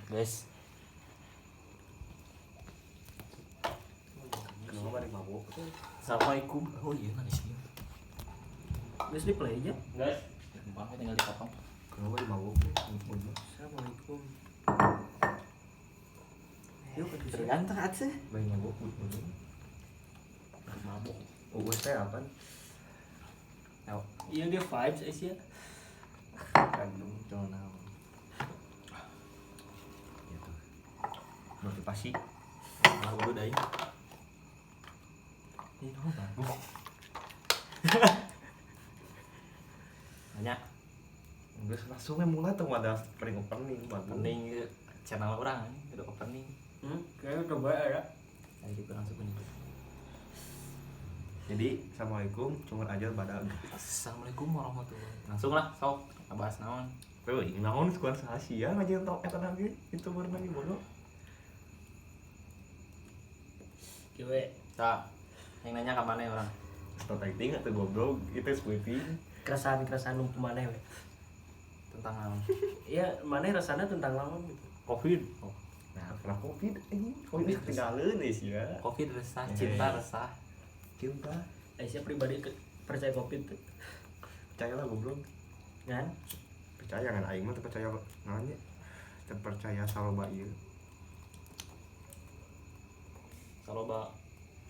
Guys, Kenapa bari mabuk? assalamualaikum. Oh iya nangis dia. Guys di play aja. Guys, gampang tinggal dipotong. Kenapa bari mabuk? Assalamualaikum. Yuk ke sini. Tergantung aja. Bari mabuk betul. Mabuk. Uus teh apa? Iya dia vibes Asia. Kandung jangan naon. Gitu. Motivasi. Malah udah dai. Ini dong bagus. Banyak Geus langsung mulai teh ada opening opening channel orang udah opening. Kayaknya udah banyak ya. Tadi kita langsung penyebut. Jadi assalamualaikum cuma aja badak. Assalamualaikum warahmatullahi wabarakatuh. Langsung lah, sok bahas naon. Euy, naon skuad sahasia aja tok eta lagi itu baru lagi bodoh. Kiwe Tak, yang nanya ke mana orang? Start typing atau goblok itu sweeping. keresahan mana we? Tentang naon? Iya, mana rasanya tentang lawan gitu. Covid. Oh, Nah, karena covid ini covid ketinggalan sih ya. Covid resah, cinta resah. Cinta. Aisyah pribadi percaya Covid tuh. Percayalah goblok. Kan? Percaya kan aing mah teu percaya naonnya. Teu percaya saloba ieu. Kalau bak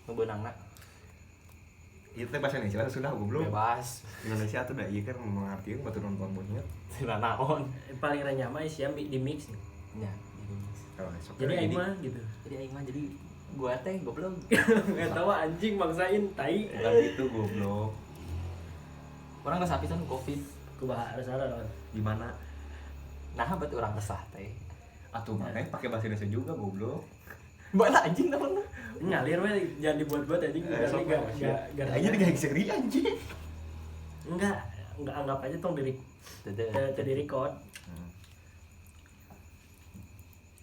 ngebenang nak Itu teh bahasa Indonesia sudah goblok. bebas. Indonesia tuh da ieu kan mengartieun batu nonton monyet. Tidak naon. Paling renyama Aisyah di mix nih. Ya, Kalau esok Jadi aing mah gitu. jadi aing mah jadi gua teh goblok. Enggak tahu anjing maksain tai. bukan gitu goblok. Orang resah pisan Covid. Kumaha rasana lawan. Gimana? Nah, bet orang resah teh. Atuh mana pakai bahasa Indonesia juga goblok. Bala anjing naon? Ngalir we jangan dibuat-buat anjing. Sok Enggak aja digawe seri anjing. enggak anggap aja tong diri tadi record.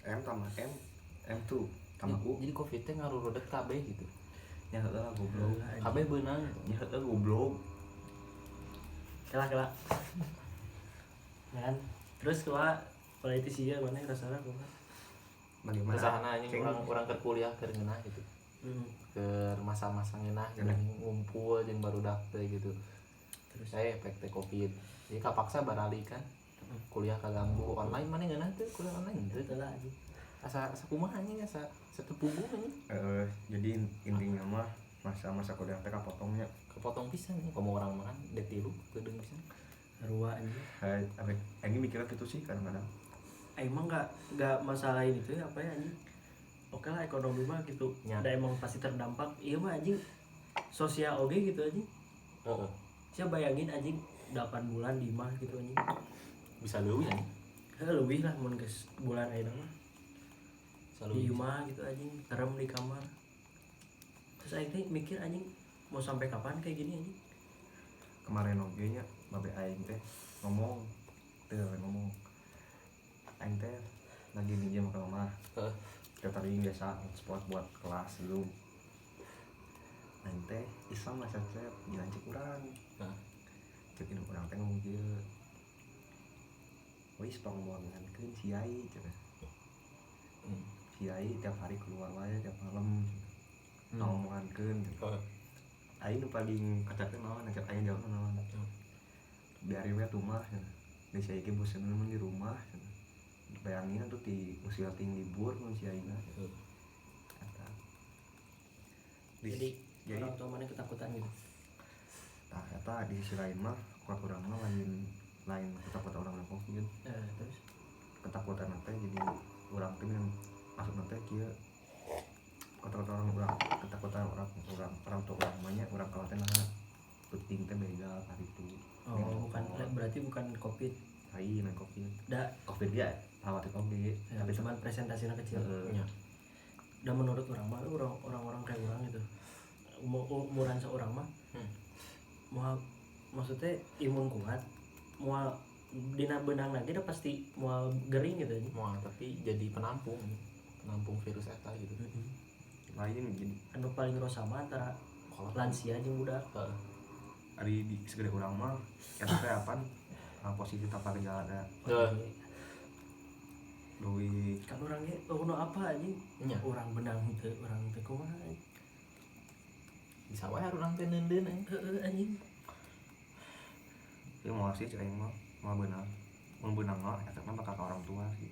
M tambah M tuh tambah U. Jadi Covid teh ngarurudet KB gitu. Ya heeh goblok. KB beunang. Ya heeh goblok. Kela kan terus kalau itu sih ya mana rasanya kumaha. Bagaimana? Resahna anjing orang keur kuliah keur ngeunah gitu. Ke masa-masa ngeunah jeung ngumpul jeung barudak teh gitu. Terus saya efek teh Covid. Jadi kapaksa barali kan. Kuliah kaganggu online mana ngeunah teh kuliah online teh. Itulah anjing. Asa kumaha anjing asa setepugu anjing. Jadi intinya mah masa-masa kuliah teh kapotongnya. Kepotong pisan nih komo orang makan dek tilu kedeung pisan. Arwah anjing. Aing mikirnya gitu sih kadang-kadang. Emang nggak masalah ini tuh apa ya anjing. Oke lah ekonomi mah gitu. Ya. Ada emang pasti terdampak. Iya mah anjing. Sosial oge gitu anjing. Heeh. Saya bayangin anjing 8 bulan di mah gitu anjing. Bisa leuwih anjing. Lebih lah mun geus bulan ayeuna mah. Di Selalu rumah gitu anjing, terem di kamar. Terus aing teh mikir anjing mau sampai kapan kayak gini anjing. Kemarin oge nya babe aing teh ngomong aing teh lagi minjem ke rumah. Heeh. Kita tadi biasa hotspot buat kelas dulu. Aing teh iseng lah chat dilancik urang. Nah. Cek ini urang teh ngomong kieu. Wis pangomongkeun si Ai cenah. Si Ai tiap hari keluar wae tiap malam. Ngomongankeun. Heeh. Aing nu paling kacakeun naon, ngajak aing jawab naon. Biari we tuh mah cenah. Geus si Ai ge bosen nemen di rumah cenah. Bayangin tuh di usia ting libur mun si Aina. Eta. Jadi orang tua mana ketakutan gitu. Nah, eta di sisi lain mah kurang mah lain ketakutan orang yang Covid. Terus Ketakutan teh jadi urang teh yang maksud teh kieu ketakutan orang tua urang mah nya urang kalau teh nah penting teh beda hari itu. bukan berarti bukan Covid. Lain Covid. Da Covid dia lawat Covid. ya, Tapi cuman presentasinya kecil. Ya. Dan menurut orang mah orang-orang kayak orang gitu. Umuran seorang mah mau maksudnya imun kuat mau dina benang lagi udah pasti mau gering gitu aja. Mau tapi jadi penampung virus eta gitu. lain jadi Anu paling rosama antara lansia jeung budak. hari di segede urang mah eta teh apaan positif apa gak ada. duit kan orangnya no apa anjing nya orang benang teu orang teu kumaha anjing. bisa wae urang teh neundeun Anjing ya mau sih cek aing mah mau benang mah eta mah bakal ke orang tua sih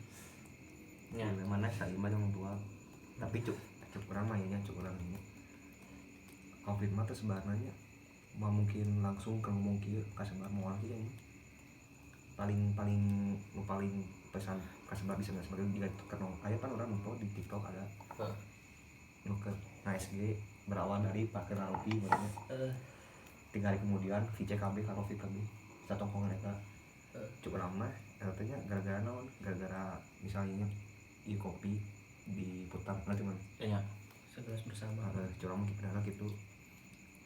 nya ya mana saya mah orang tua tapi cuk urang mah nya cuk urang ini covid mah teh sebenarnya mah mungkin langsung ke ngomong kieu kasebar moal kieu nya paling pesan kasebar bisa nggak sebagai juga kenal aya kan orang nonton di TikTok ada nu ke HSG berawal dari pakai Raupi makanya 3 hari kemudian VCKB karo VKB satongkongan eta cukup lama artinya gara-gara naon gara-gara misalnya ieu kopi diputar nanti mana nya segelas bersama curang mungkin pernah gitu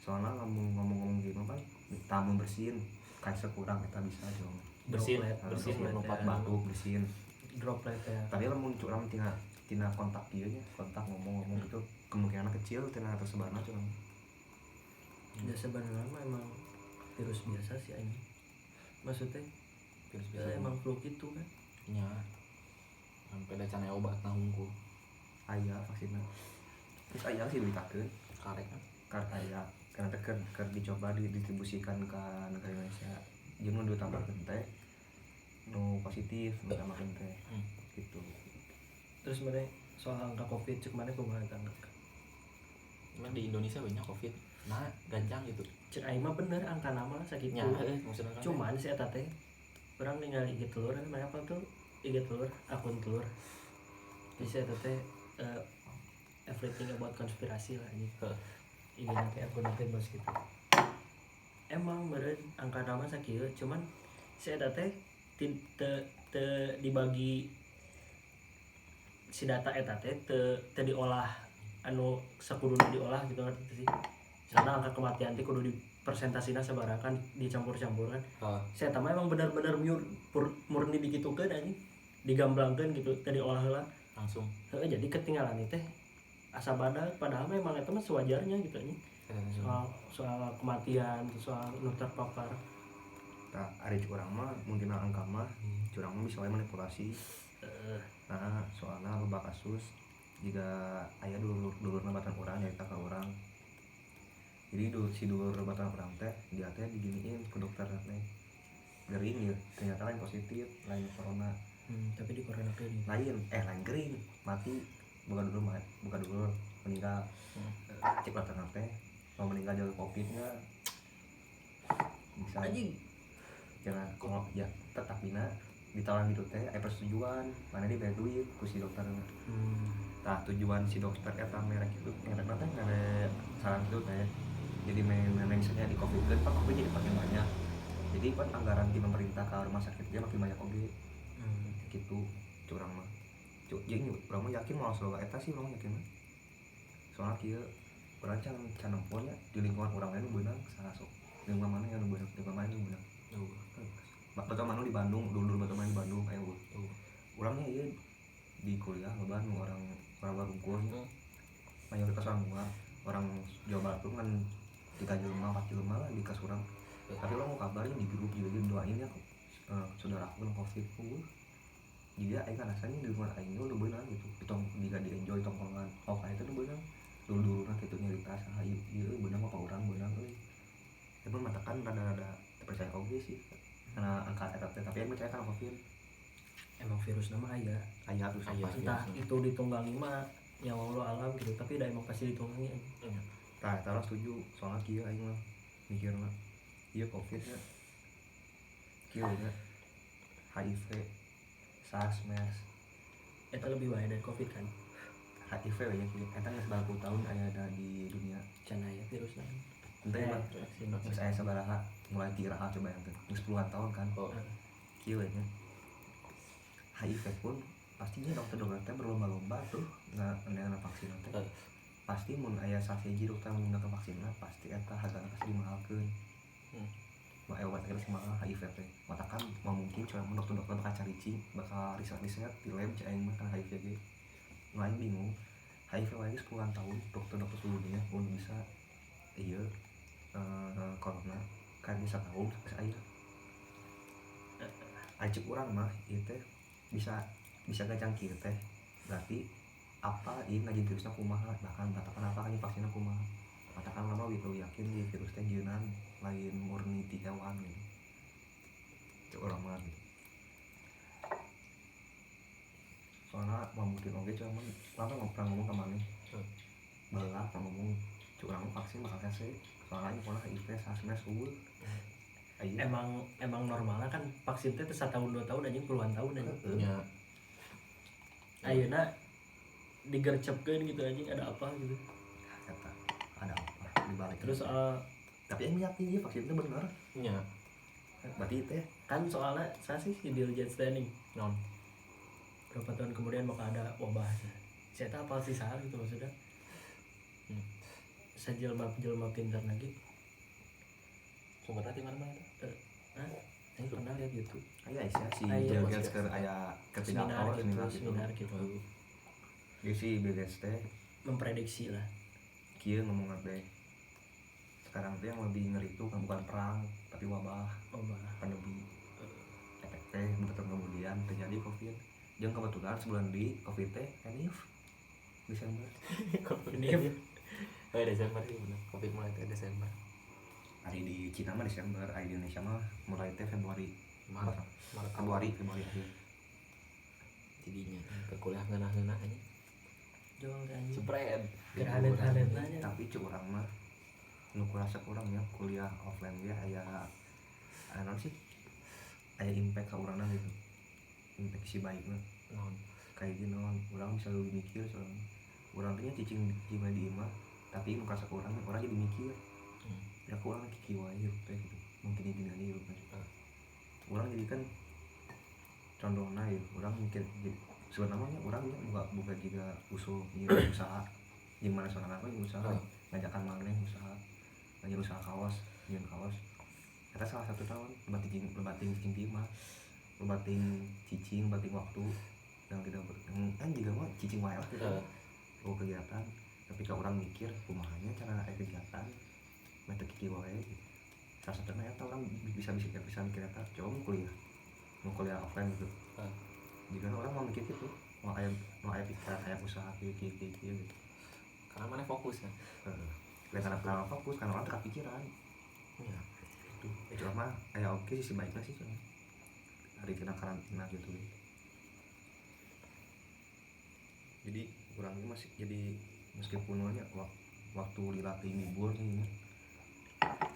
soalnya ngomong gitu kan tamu bersihin kaisa kurang eta bisa curang bersin Droplet, lompat ya. batuk bersihin droplet ya tapi lamun curang tina kontak ieu nya kontak ngomong gitu kemungkinan kecil tina tersebarna curang ya sebenarnya mah emang virus biasa sih anjing maksudnya virus ya, biasa emang flu gitu kan nya sampai da can obat na hungkul aya vaksinna terus aya sih diberitakeun karek kan aya karena teh keur dicoba didistribusikan ke negara Indonesia jeung nu ditambahkeun teh nu positif nu tambahkeun teh gitu terus mana soal angka covid cek mana kumaha angka emang di Indonesia banyak covid nah gancang gitu cek aing mah bener angka nama sakit nya maksudnya kan cuman si eta teh orang ningali IG telur kan apa tuh IG telur akun telur jadi si eta teh everything about konspirasi lah ini IG nanti akun nanti bos gitu emang meren angka nama sakieu cuman si eta teh te dibagi si data eta teh te diolah anu sakuduna diolah gitu ngerti sih karena angka kematian teh kudu dipersentasina sabaraha kan dicampur-campur kan saya mah emang benar-benar murni digitukeun anjing digamblangkeun gitu tadi olah heula langsung jadi ketinggalan itu teh asa badak padahal memang itu mah sewajarnya gitu anjing soal kematian soal nu terpapar nah ari curang mah mun tina angka mah curang mah bisa wae manipulasi nah soalna loba kasus jika aya dulurna batan urang nyarita ka urang jadi si dulur batan urang teh dia teh diginiin ke dokter teh gering ya ternyata lain positif lain corona tapi di corona ini lain gering mati bukan dulu meninggal cek dokter teh mau meninggal dari covidnya bisa anjing jangan kalau ya tetap bina ditawarin gitu teh persetujuan mana dia bayar duit ku si dokter nah tujuan si dokter eta merek itu merek teh merek saran itu teh jadi misalnya di covid kan pak covid jadi makin banyak jadi kan anggaran di pemerintah ke rumah sakit dia makin banyak oke gitu curang mah jadi orang mah yakin mau selalu eta sih orang yakin mah soalnya kieu orang can nemponya di lingkungan orang lain beunang salah sok lingkungan mana yang beunang lingkungan mana yang beunang bakal mana di Bandung dulu bakal main di Bandung kayak gue orangnya iya di kuliah loba nu orang Bungkul mayoritas orang Jawa Barat tuh kan 3 jelema 4 jelema lah di kasurang tapi lo mau kabarnya di grup juga doain ya saudara aku yang covid jadi aing kan rasanya di rumah aing itu beunang gitu ditong jika di enjoy tongkongan kayak itu beunang dulu gitu nyerita saha ieu beunang apa urang beunang euy emang matakan rada-rada percaya oge sih karena angka eta tapi yang percaya kan covid emang virus nama aya tuh entah itu ditunggangi mah nyawa Allah alam gitu tapi udah emang pasti ditunggangi nah terus setuju soalnya kieu aing mah mikirna ieu covid nya kieu nya HIV SARS MERS eta lebih bahaya dari covid kan HIV ya kieu eta geus 40 tahun aya di dunia can aya virus nama entah mah geus aya sabaraha mulai tiraha coba yang geus puluhan tahun kan kieu nya HIV pun pastinya dokter-dokter berlomba-lomba tuh nggak vaksin teh pasti mun aya strategi dokter menggunakan vaksinnya pasti eta hargana pasti dimahalkeun mau obat geus mahal HIV teh matakan mau mungkin cuma dokter-dokter bakal caricing bakal riset-riset di lab cai aing mah kan HIV ge lain bingung HIV wae geus puluhan tahun dokter-dokter seluruh dunia mun bisa ieu corona kan bisa tahun geus aya cek urang mah ieu teh bisa bisa ngecangkir teh berarti apa ini ngajin virusnya kumaha bahkan batakan apa kan vaksinnya kumaha katakan lama gitu yakin di virus teh jeunan lain murni ti hewan gitu cek urang mah gitu soalnya mungkin oke cuman lama pernah ngomong ke mana balah ngomong curang vaksin bakal hese soalnya pernah HIV sasmes unggul emang normalnya kan vaksin teh 1 tahun 2 tahun anjing puluhan tahun anjing. Ya. Ayeuna digercepkeun gitu anjing ada apa gitu. kata ada apa di balik Terus tapi yang yakin ya vaksin itu benar Nya. berarti teh kan soalnya saya sih diligence training Non. berapa tahun kemudian bakal ada wabah. Saya tahu apa sih salah gitu maksudnya. Saya jelma pintar lagi. Sumber tadi mana itu? Saya pernah lihat YouTube. aya si Aya, Bill Gates keur aya seminar ketiga seminar gitu. Dia si Bill Gates teh Memprediksi lah. kieu ngomong teh sekarang teh yang lebih ngeri itu kan bukan perang tapi wabah Wabah. pandemi efek teh beberapa kemudian terjadi covid jeung kebetulan sebulan di covid teh enif Desember Ini Oh Desember sih bener. Covid mulai teh Desember. hari di Cina mah Desember hari di Indonesia mah mulai teh Februari Maret Februari akhir jadinya ke kuliah ngeunah-ngeunah aja. jual anjing. Spread. Keranet nanya. tapi curang mah nu kurasa kurang ya kuliah offline ge aya naon sih aya impact ka urangna gitu impact si baikna Non. kayak gini orang bisa lebih mikir soalnya orang tuh cicing di imah tapi muka sekurang orang jadi mikir ya aku orang kiki wae hirup teh gitu mungkin ini aja hirup teh orang jadi kan contohnya ya orang mikir sebenarnya orang buka juga usul usaha gimana soalnya apa usaha ngajakan maneh usaha ngajak usaha kaos nyiun kaos kita salah satu tahun lebating cicing timah lebating cicing lebating waktu yang tidak kan juga mah cicing wae lah gitu kegiatan tapi kalau orang mikir kumahanya cara kegiatan metode kiki wae gitu salah satunya eta orang bisa mikir eta coba mau kuliah offline gitu jika orang mau mikir gitu mau aya pikiran aya usaha kiki gitu Karena mana fokus kan. karena fokus karena orang tak pikiran Ya. itu mah aya oke sih baiknya sih cuma hari kena karantina gitu jadi kurang masih jadi meskipun banyak waktu dilatih libur nih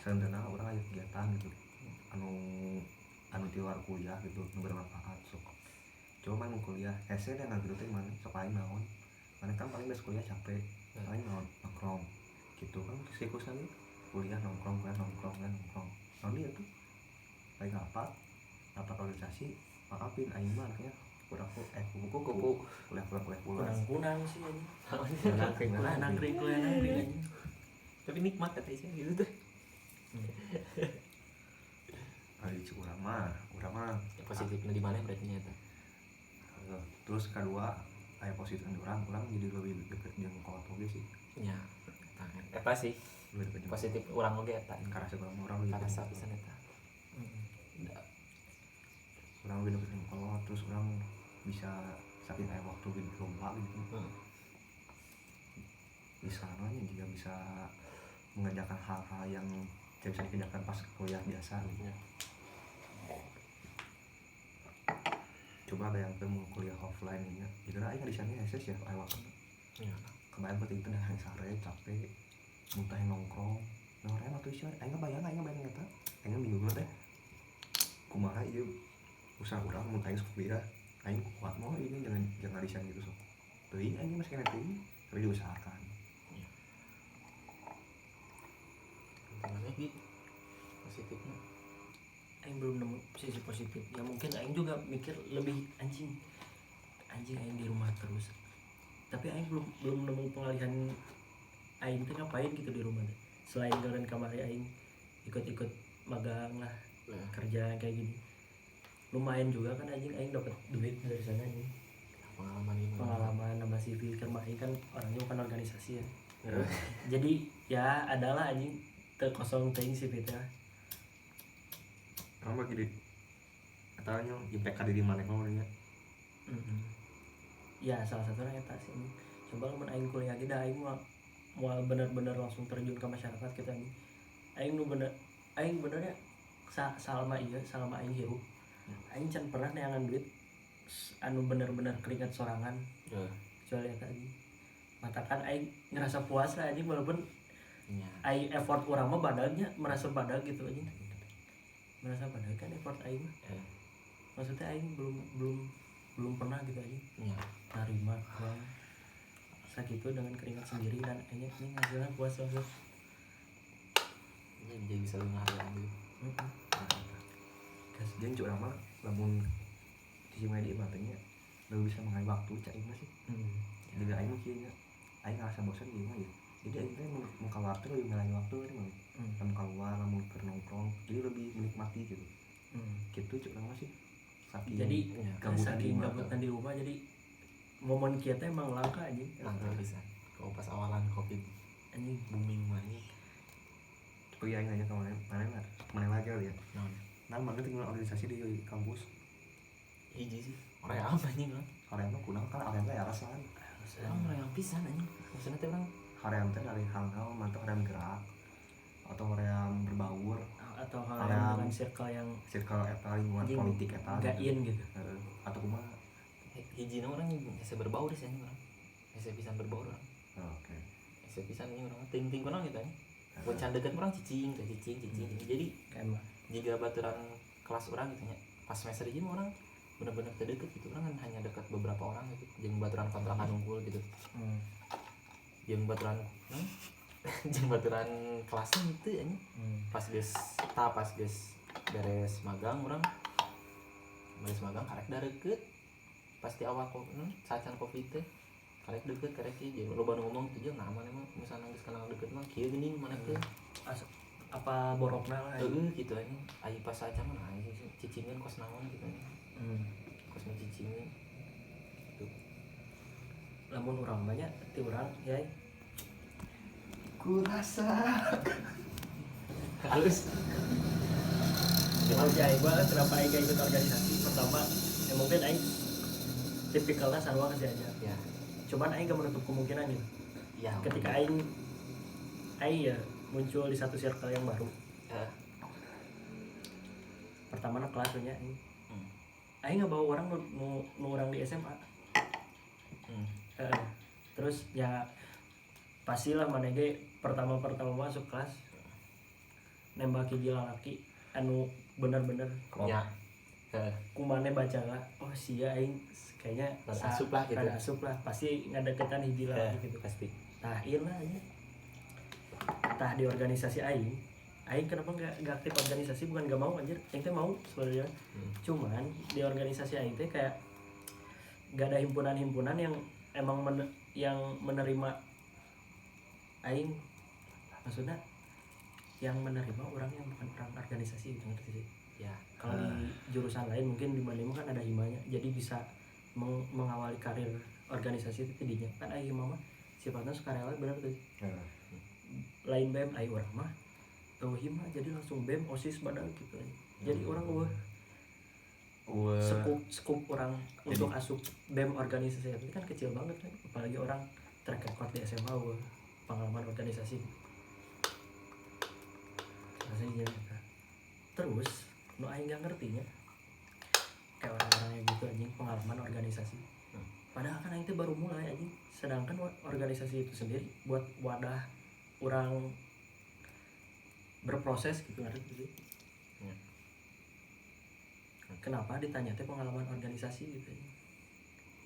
sebenarnya orang ada kegiatan gitu anu di luar kuliah gitu bermanfaat sok coba mau kuliah ese dan gitu teh mana sok aing naon mana kan paling bes kuliah capek paling naon nongkrong gitu kan siklus lagi kuliah nongkrong naon dia tuh paling apa organisasi maafin aing mah anaknya kuku kuliah kunang sih anjing. Nangkring anjing. Tapi nikmat kata isinya gitu tuh. hari urang mah Positifnya di mana berarti nyata. terus kedua aya positifnya orang jadi lebih deket jeung kolot oge sih Ya. Eta sih lebih deket jeung positif urang oge eta. karasa orang lebih Karasa deket pisan eta. orang lebih deket jeung kolot terus orang bisa sakit aya waktu di lomba gitu bisa nanya juga bisa mengerjakan hal-hal yang tidak bisa dikerjakan pas kuliah biasa gitu coba ada yang mau kuliah offline ya jadi aing di sana SS ya aya waktu kebayang berarti itu dah sare capek muntah nongkrong nongkrong waktu sih aing bayang eta aing bingung teh kumaha ieu usaha urang mun aing kuliah aing kuat mau ini jangan di sana gitu sok teuing aing masih kena teuing tapi diusahakan Gimana gitu positifnya? Aing belum nemu sisi positif. Ya mungkin Aing juga mikir lebih anjing Aing di rumah terus. Tapi Aing belum nemu pengalihan Aing tuh ngapain gitu di rumah. Selain jalan kamari Aing ikut magang lah kerja kayak gini. Lumayan juga kan Aing dapat duit dari sana nih. Pengalaman nambah CV kan Aing kan orangnya bukan organisasi ya. Jadi ya adalah anjing terkosong teuing CV teh. Kamu bagi di katanya impact ada di mana kamu nya ya salah satunya eta sih anjing. Coba lamun aing kuliah ge da aing mau bener-bener langsung terjun ke masyarakat kita anjing. Aing nu bener aing benernya salama aing hirup aing can pernah neangan duit anu bener-bener keringat sorangan kecuali eta anjing. Matakan aing ngerasa puas lah anjing walaupun aing effort urang mah badagnya merasa badag gitu anjing. Merasa badag kan effort aing mah. Maksudnya aing belum pernah gitu anjing. Narima uang sakitu dengan keringat sendiri dan aing ini hasilnya puas banget. Jadi bisa menghargai gitu. Jadi cuk urang mah lamun di media matanya lebih bisa mengalih waktu cak ieu sih. Jadi aing mah kieu nya. Aing ngerasa bosan ieu mah ya. Jadi aing teh mau keluar tuh lebih mengalih waktu kan. Lamun keluar, lamun keur nongkrong, jadi lebih menikmati gitu. Gitu cuk urang mah sih. Jadi saking gabutan di rumah jadi momen kieu teh emang langka anjing. Langka bisa. Kalau pas awalan Covid Anjing booming banget. Oh iya, aing nanya ke mana lagi ya? Nah, mana tinggal organisasi di kampus? Hiji sih. Orang apa anjing lah? Hoream mah kunaon kan hoream teh arasan. Orang yang pisan anjing. Maksudnya teh orang Hoream teh dari hal-hal mantap hoream gerak atau hoream berbaur atau hal yang dengan circle eta lingkungan politik eta gain gitu. Atau kumaha? hiji orang bisa berbaur sih anjing orang. Bisa pisan berbaur orang. Oke. Bisa pisan anjing orang ting-ting kono gitu anjing. Buat can deket orang cicing. Jadi Emang jika baturan kelas orang gitu nya. Pas semester hiji orang benar-benar terdekat gitu. Orang kan hanya dekat beberapa orang gitu. Jeung baturan kontrakan unggul gitu. Jeung baturan jeung baturan kelasnya gitu anjing. Pas geus beres magang orang karek da deket. Pasti awal sacan Covid teh karek deket karek ieu loba nu ngomong tuh jeung nama mah misalna geus kenal deket mah kieu geuning mana teh apa borokna lah gitu anjing aya pas saca mah aya cicingan kos naon gitu anjing kos cicingin gitu. Lamun urang banyak ti urang ya Kurasa halus gimana sih aing gua kenapa aing ikut organisasi pertama ya mungkin aing tipikalnya sarua kasih aja ya cuman aing gak menutup kemungkinan gitu ya ketika aing ya muncul di satu circle yang baru pertama kelasnya aing nggak bawa orang nu orang di SMA terus ya pastilah mana ge pertama masuk kelas nembak hiji lalaki anu bener-bener ya kumane baca lah oh sia aing kayaknya asup lah pasti ngadeketan hiji lalaki gitu pasti tah ieu lah aja tah di organisasi aing kenapa nggak aktif organisasi bukan nggak mau anjir aing teh mau sebenarnya cuman di organisasi aing teh kayak gak ada himpunan yang emang yang menerima aing maksudnya yang menerima orang yang bukan orang organisasi gitu ngerti sih ya kalau di jurusan lain mungkin di mana kan ada himanya jadi bisa mengawali karir organisasi itu tidinya kan aing hima mah sifatnya sukarela benar tuh lain BEM aing urang mah hima jadi langsung BEM OSIS badak gitu jadi orang skup orang untuk asup BEM organisasi itu kan kecil banget kan apalagi orang track record di SMA pengalaman organisasi rasanya terus nu aing gak ngertinya kayak orang-orang yang gitu anjing pengalaman organisasi padahal kan aing teh baru mulai anjing sedangkan organisasi itu sendiri buat wadah orang berproses gitu ngerti kenapa ditanya teh pengalaman organisasi gitu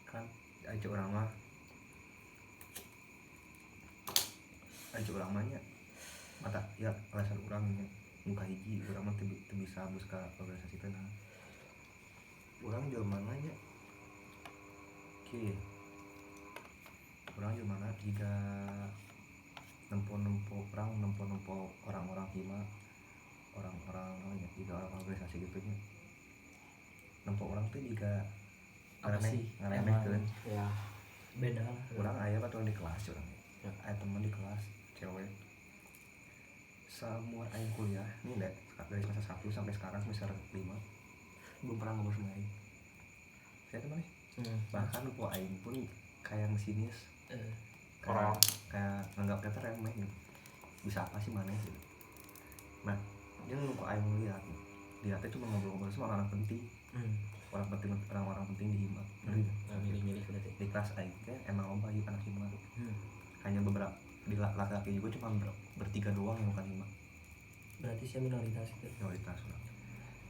kan aja orang mah mata ya alasan orangnya muka hiji orang mah teu bisa buka organisasi teh nah orang jelema nya kieu orang jelema jika nempo orang-orang hima orang-orang jika orang organisasi gitu nya nempo orang tuh juga ngaremehkeun ya beda lah orang aya baturan di kelas orang aya teman di kelas cewek semua aing kuliah nih dari semester 1 sampai sekarang semester 5 belum pernah ngobrol sama aing saya teman nih Bahkan ku aing pun kayak mesinis, Orang. kayak nganggap kita remeh gitu. Bisa apa sih mana gitu. Nah yang ku aing lihat dia teh cuma ngobrol-ngobrol sama orang penting, orang-orang penting di hima. Milih-milih berarti Di kelas aing teh emang loba ieu anak hima. Hanya beberapa di laki-laki juga cuma bertiga doang yang bukan hima. berarti saya minoritas itu. Minoritas orang.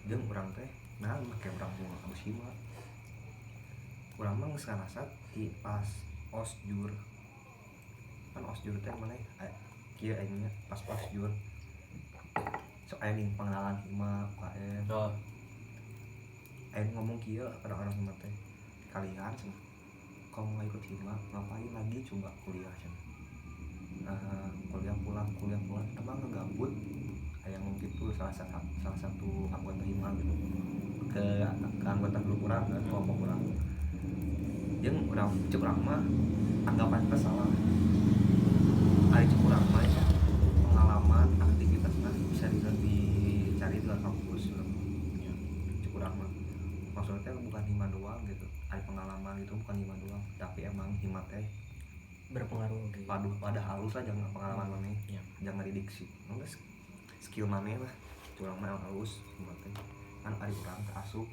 Jeung urang teh nah make urang bunga abis hima. Urang mah geus ngarasa ti pas osjur. Kan osjur teh mana kieu aing nya pas osjur. Sok aya ning pengenalan hima UKM. Aing ngomong kieu pada orang hima teh. Kalian cenah. Kamu mau ikut hima ngapain lagi coba kuliah cenah. Kuliah pulang emang ngegabut yang gitu salah satu anggota hima gitu ke anggota grup orang kan kelompok orang yang orang cek orang mah anggapan kita salah ada cek orang mah ya pengalaman aktivitas bisa dicari di luar kampus cek orang mah maksudnya bukan hima doang gitu ada pengalaman itu bukan hima doang tapi emang hima teh Berpengaruh gitu. pada halus lah jangan pengalaman mana jangan didiksi enggak skill mana lah curang mah halus hima teh kan ari urang teh asup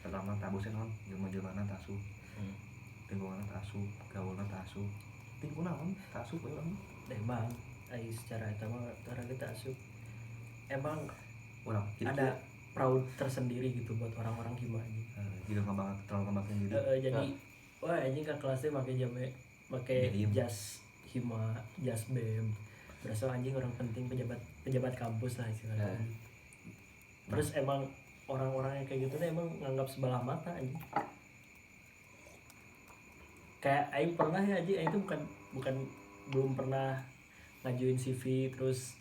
pertama tabusnya non jelema-jelemana teh asup lingkunganna teh asup gaulna teh asup ting kunaon teh asup we urang Emang ai secara eta mah cara kita asup emang urang ada proud tersendiri gitu buat orang-orang hima ini. Juga terlalu ngembangin diri Jadi wah anjing ke kelasnya pakai jas hima, jas BEM. Berasa anjing orang penting pejabat kampus lah istilahnya. Terus emang orang-orang yang kayak gitu tuh emang nganggap sebelah mata anjing. Kayak aing pernah ya anjing, aing itu bukan belum pernah ngajuin CV terus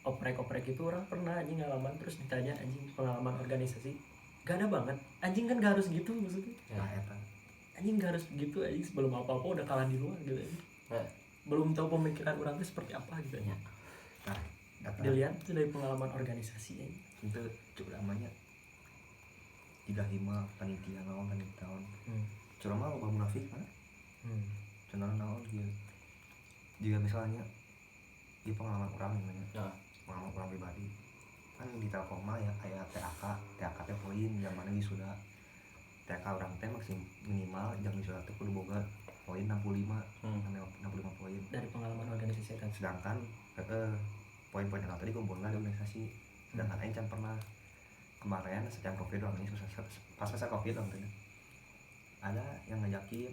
oprek itu orang pernah anjing ngalaman terus ditanya anjing pengalaman organisasi. Gak ada banget. Anjing kan gak harus gitu maksudnya. nah eta Anjing gak harus begitu anjing sebelum apa-apa udah kalah di luar gitu anjing. Belum tahu pemikiran orang itu seperti apa gitu ya. nah eta Dilihat itu dari pengalaman organisasi anjing. itu cukup namanya tiga hima panitia naon curang mah loba munafik kan cenah naon gitu jika misalnya di pengalaman orang namanya pengalaman orang pribadi kan di Telkom mah ya kayak TAK teh poin yang mana sudah TK orang teh maksimum minimal jam sudah teh kudu boga poin 65 sampai 65 poin Dari pengalaman organisasi kan. sedangkan poin-poin yang tadi kumpulkan di organisasi sedangkan aing can pernah kemarin sejak covid doang ini pas masa covid doang tadi ada yang ngajakin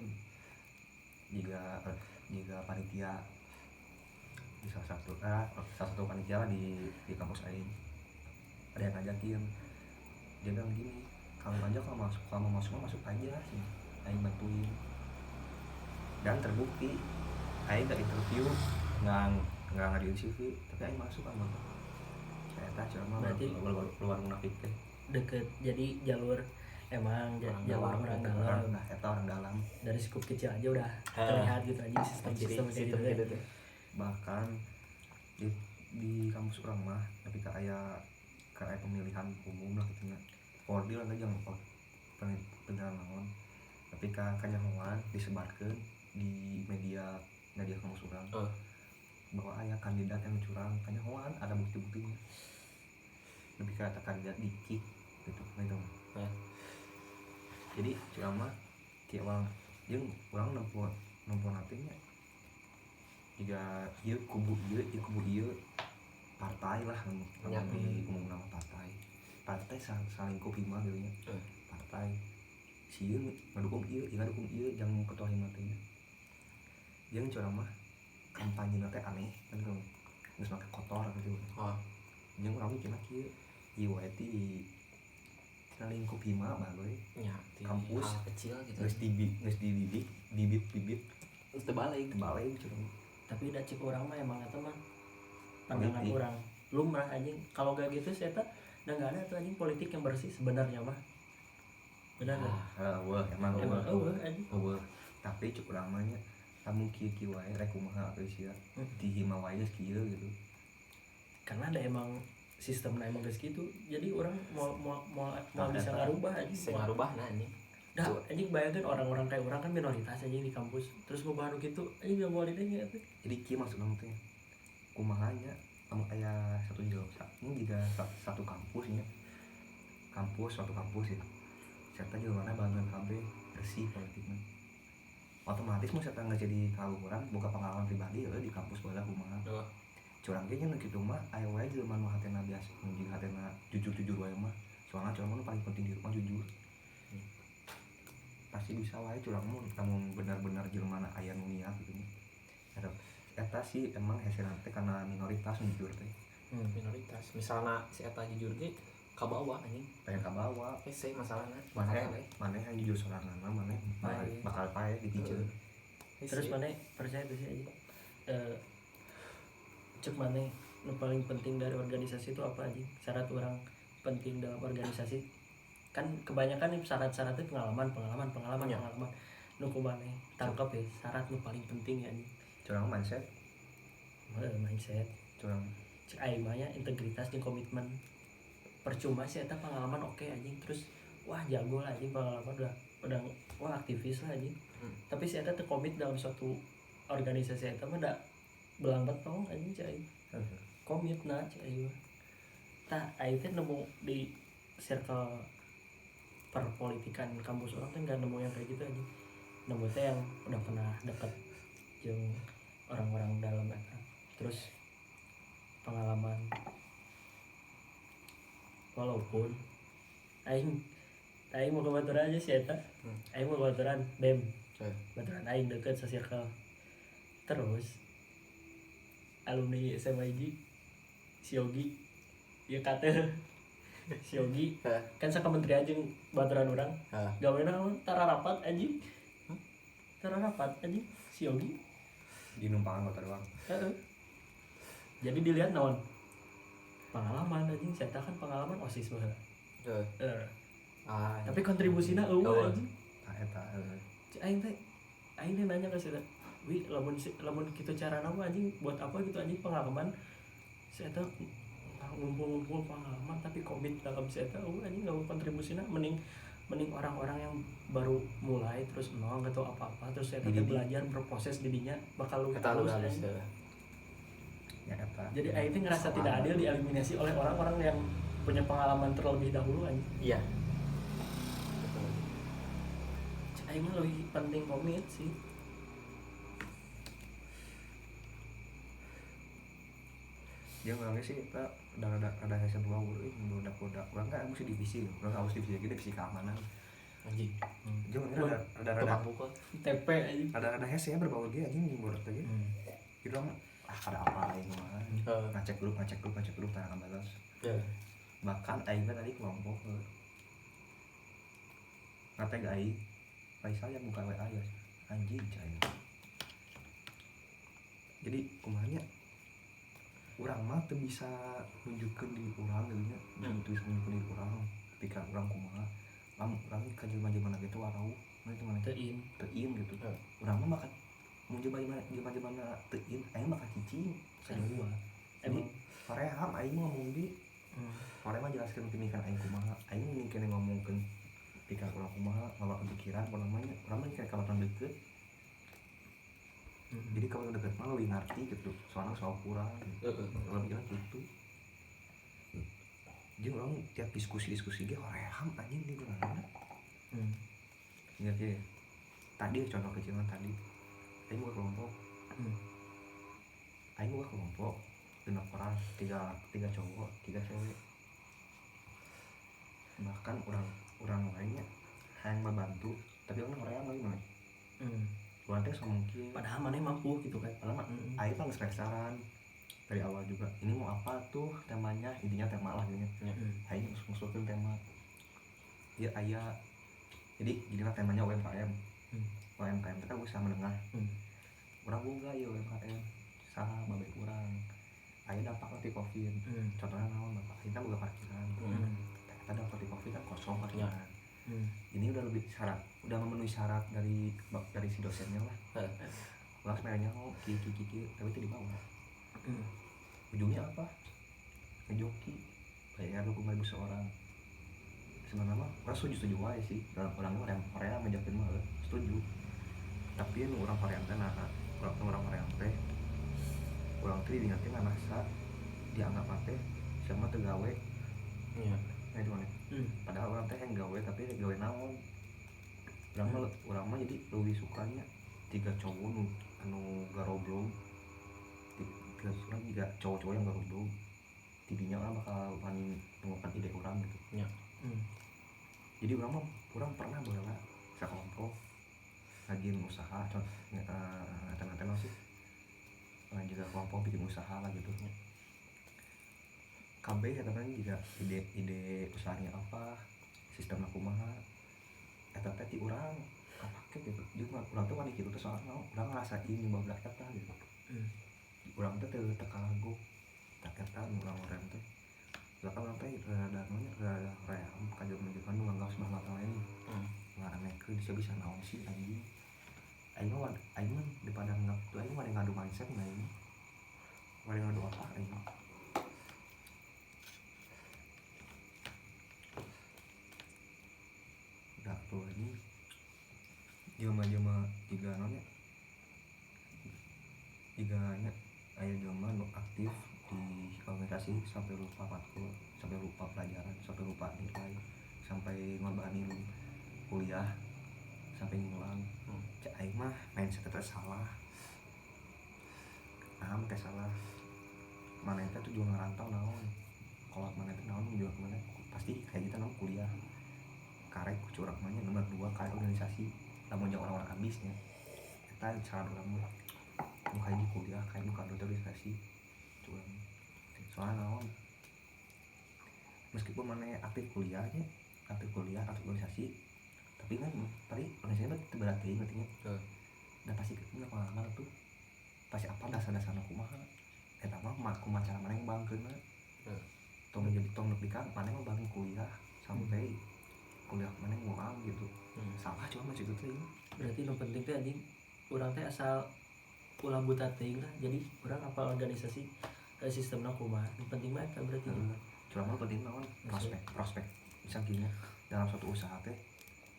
jika panitia di salah satu panitia lah di kampus aing ada yang ngajakin dia bilang gini kalau masuk aja sih aing bantuin dan terbukti aing gak interview nggak ngajuin CV tapi aing masuk sama saya tahu cuma Berarti keluar munafik teh deket jadi jalur emang jalur orang dalam. nah eta orang dalam Dari skup kecil aja udah terlihat gitu aja sistem kayak gitu. Bahkan di kampus orang mah ketika aya pemilihan umum lah gitu nya ordil lah jangan pemilihan naon tapi kanyahoan disebarkan di media kampus orang bahwa aya kandidat yang curang kanyahoan ada bukti-buktinya lebih kata kandidat dikik gitu gitu jadi curang mah kayak orang nempuh nantinya jika ieu kubu ieu partai lah di umum nama partai saling kopi mah gitu nya partai si ieu ngadukung ieu ngadukung ieu jangan ketua hima teh jeung curang mah kampanye teh aneh kan geus make kotor gitu jeung urang mikirna kieu ieu wae ti lingkup hima bae kampus kecil gitu geus dididik bibit terus terbalik curang Tapi udah cik orang mah emang eta mah pandangan orang lumrah anjing. Kalau gak gitu saya tak udah nggak ada tuh anjing politik yang bersih sebenarnya mah. Benar nggak? Emang anjing. Tapi cukup ramanya kamu kieu wae rek kumaha atuh sia di hima wae kieu gitu. Karena ada emang sistemnya emang geus gitu. Jadi orang mau bisa ngarubah anjing. Bisa ngarubah anjing. dah anjing bayangkan orang-orang kayak orang kan minoritas anjing di kampus terus ngebahas gitu anjing gak boleh deh gitu. Jadi kieu maksudna teh kumahanya kamu aya satu jurusan ini juga satu kampus ya suatu kampus ya serta juga mana bangun KB bersih politiknya otomatis mau serta nggak jadi tahu orang buka pengalaman pribadi di kampus bola kumaha curang kayaknya nu kitu mah aya wae jelema nu hatena biasa nu jeung hatena jujur wae mah soalnya curang mah paling penting di rumah jujur pasti bisa wae curang mah namun benar-benar jelema aya nu niat gitu nya eta sih emang hasilna teh karena minoritas nu jujur teh minoritas misalnya si eta jujur ge ka bawah anjing pengen ka bawah hese masalahna mana yang jujur sorangan mana bakal pae dipiceur terus mana percaya tuh sih aja cek mana nu paling penting dari organisasi itu apa aja syarat orang penting dalam organisasi kan kebanyakan nih syarat-syaratnya pengalaman nu kumane tangkap ya syarat nu paling penting ya nih curang mindset mindset curang cek aing mah nya integritas dan komitmen percuma sih eta pengalaman oke anjing terus wah jago lah anjing pengalaman udah wah aktivis lah anjing tapi si eta teu komit dalam suatu organisasi eta mah da belang betong anjing cai komit na cai tah aing teh nemu di circle perpolitikan kampus orang teh enggak nemu yang kayak gitu anjing nemu teh yang udah pernah deket jeung orang-orang dalam eta terus pengalaman walaupun aing mau kebaturan aja sih eta aing mau kebaturan BEM baturan aing deket se-circle terus alumni SMA IG si Yogi ya kata si Yogi kan sakementerian jeung baturan urang gawena tara rapat anjing si Yogi di numpangan kota doang jadi dilihat naon pengalaman anjing saya kan pengalaman OSIS baheula tapi kontribusinya eueuh anjing eta aing teh nanya ke saya wi lamun kitu carana mah anjing buat apa gitu anjing pengalaman saya teh ngumpul pengalaman tapi komit dalam saya teh anjing enggak kontribusinya mending orang-orang yang baru mulai terus nol atau apa-apa terus saya teh belajar berproses didinya bakal lu terus ya eta jadi aing teh ngerasa tidak adil dieliminasi oleh orang-orang yang punya pengalaman terlebih dahulu anjing iya aing mah lebih penting komit sih dia ngomongnya sih kita ada hasil bau budak orang kan mesti divisi orang harus divisi lagi divisi keamanan anjing dia ngomongnya ada TP anjing ada hasilnya berbau dia anjing di borak tadi jadi orang ada apa ini mah ngecek grup tanyakan balas bahkan aing tadi kelompok ngatain gak aing Faisal yang buka WA ya anjing cai jadi kumanya orang mah tuh bisa nunjukkan diri orang gitu nya bisa nunjukkan diri orang ketika orang kumaha orang kan jelema-jelema gitu warau itu mana tein gitu orang mah makan mau jelema-jelema tein aing makan cicing sadua jadi pareham aing ngomong di pareh mah jelaskeun pemikiran aing kumaha aing mungkin ngomongkeun ketika orang kumaha ngawa kepikiran orang mah kayak kawan deket jadi kalau deket mah lebih ngerti gitu soalnya soal kurang kalau bilang gitu jadi orang tiap diskusi dia reham anjing di mana ingat ya tadi contoh kecilan tadi aing buka kelompok genap orang tiga cowok 3 cewek bahkan orang lainnya yang membantu tapi orang lagi mana orang teh mungkin padahal mana mampu gitu kan padahal aing kan saran dari awal juga ini mau apa tuh temanya intinya tema lah gitu aing musuhin tema dia aya jadi temanya UMKM itu kan usaha menengah orang boga ya UMKM saha babe kurang aing dampak nanti covid contohnya naon bapak kita boga parkiran kita dampak di covid kan kosong parkiran ini udah lebih syarat udah memenuhi syarat dari si dosennya lah ulang sebenarnya mau kiki tapi itu di bawah ujungnya apa ngejoki bayar 20.000 seorang sebenarnya mah orang setuju wae sih orang Korea menjakin mah setuju tapi nu orang Korea teh orang Korea teh orang teh diingatkan anak dianggap teh sama teu gawe Iya. itu mana padahal orang teh yang gawe tapi gawe naon orang mah jadi lebih sukanya tiga cowok anu garoblog tiga juga cowok-cowok yang garoblog tidinya orang bakal wani mengumpulkan ide orang gitu Iya. jadi orang pernah bawa sekelompok ngajin usaha ngeten sih juga kelompok bikin usaha lah gitu KB ya teman juga ide usahanya apa sistem kumaha eta teh ti urang kapake gitu juga urang tuh kan kitu teh soalnya urang ngerasain nyoba belah eta gitu urang teh teu kagok tak eta urang teh belakang urang teh rada ream kajeun-jeun nu nganggap sebelah mata lain ngaranehkeun bisa naon sih anjing aing mah daripada nganggap tuh aing mah ngadu mindset mah aing mah ngadu otak aing udah tuh ini jelema tiga nanya tiganya aya jelema nu aktif di organisasi sampai lupa matkul sampai lupa pelajaran sampai lupa nilai sampai ngorbanin kuliah sampai ngulang cek aing mah mindset teh salah teh salah mana teh tujuan ngarantau naon kalau mana teh naon tujuan mana pasti kayak gitu naon kuliah karek curang mah nomor 2 karek organisasi lamun jeung orang-orang ambisnya eta cara urang mah nu kayak di kuliah kayak nu kado organisasi curang soalnya naon meskipun mana aktif kuliah aktif organisasi tapi kan tadi organisasi itu berat teh ingetnya dan pasti ketemu pengalaman tuh pasti apa dasar-dasarna kumaha eta mah kumaha cara mana yang bangkeun tong jadi tong nepikan mana mah bangkeun kuliah sampai kuliah mana ngulang gitu salah cuma macam itu teh berarti yang penting teh anjing urang teh asal ulah buta teuing lah jadi urang apal organisasi sistemna kumaha yang penting mah eta berarti cuma penting naon prospek misal gini dalam suatu usaha teh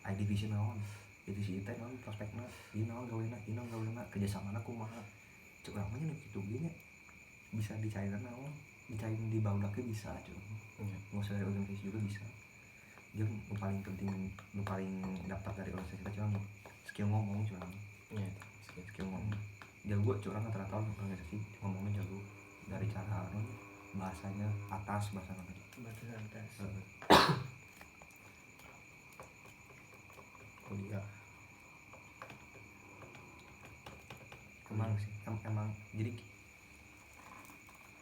aya divisi naon divisi teh naon prospekna ieu naon gawena kerjasamana kumaha cek urang mah nya kitu ge nya bisa dicairan naon dicairin di baudaknya bisa cuma nggak usah dari organisasi juga bisa yang paling penting paling dapat dari organisasi kita cuma skill ngomong cuma skill ngomong jago curang rata-rata organisasi ngomongnya jago dari cara bahasanya atas bahasa kuliah emang sih emang jadi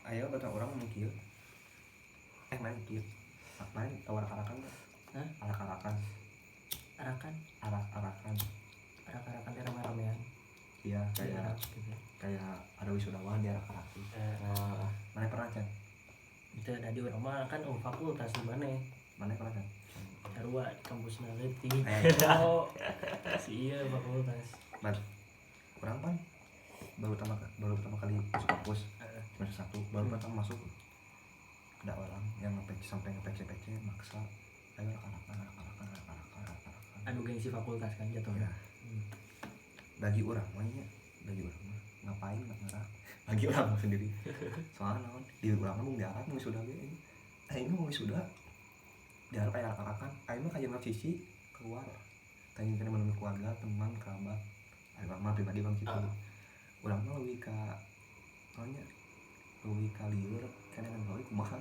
ayo kata orang mikir main arak-arakan arak-arakan teh rame-ramean iya kayak ada wisudawan di arak-arakan mana pernah kan itu tadi urang mah kan fakultas di mana pernah kan sarua di kampus Naleti si iya fakultas kurang pan baru pertama kali masuk kampus semester 1 baru pertama masuk ada orang yang sampai nge-PC maksa ayo arak-arakan anu gengsi fakultas kan jatuhnya bagi orang mah ngapain ngerak bagi orang mah sendiri soalnya naon di orang mah diarap mau sudah ge aing mah sudah diarap aya arak-arakan aing mah kajian sisi keluar kajian kana menemukan keluarga teman kerabat aing mah pribadi bang kitu urang mah leuwih ka naonnya leuwih ka lieur kana gawe kumaha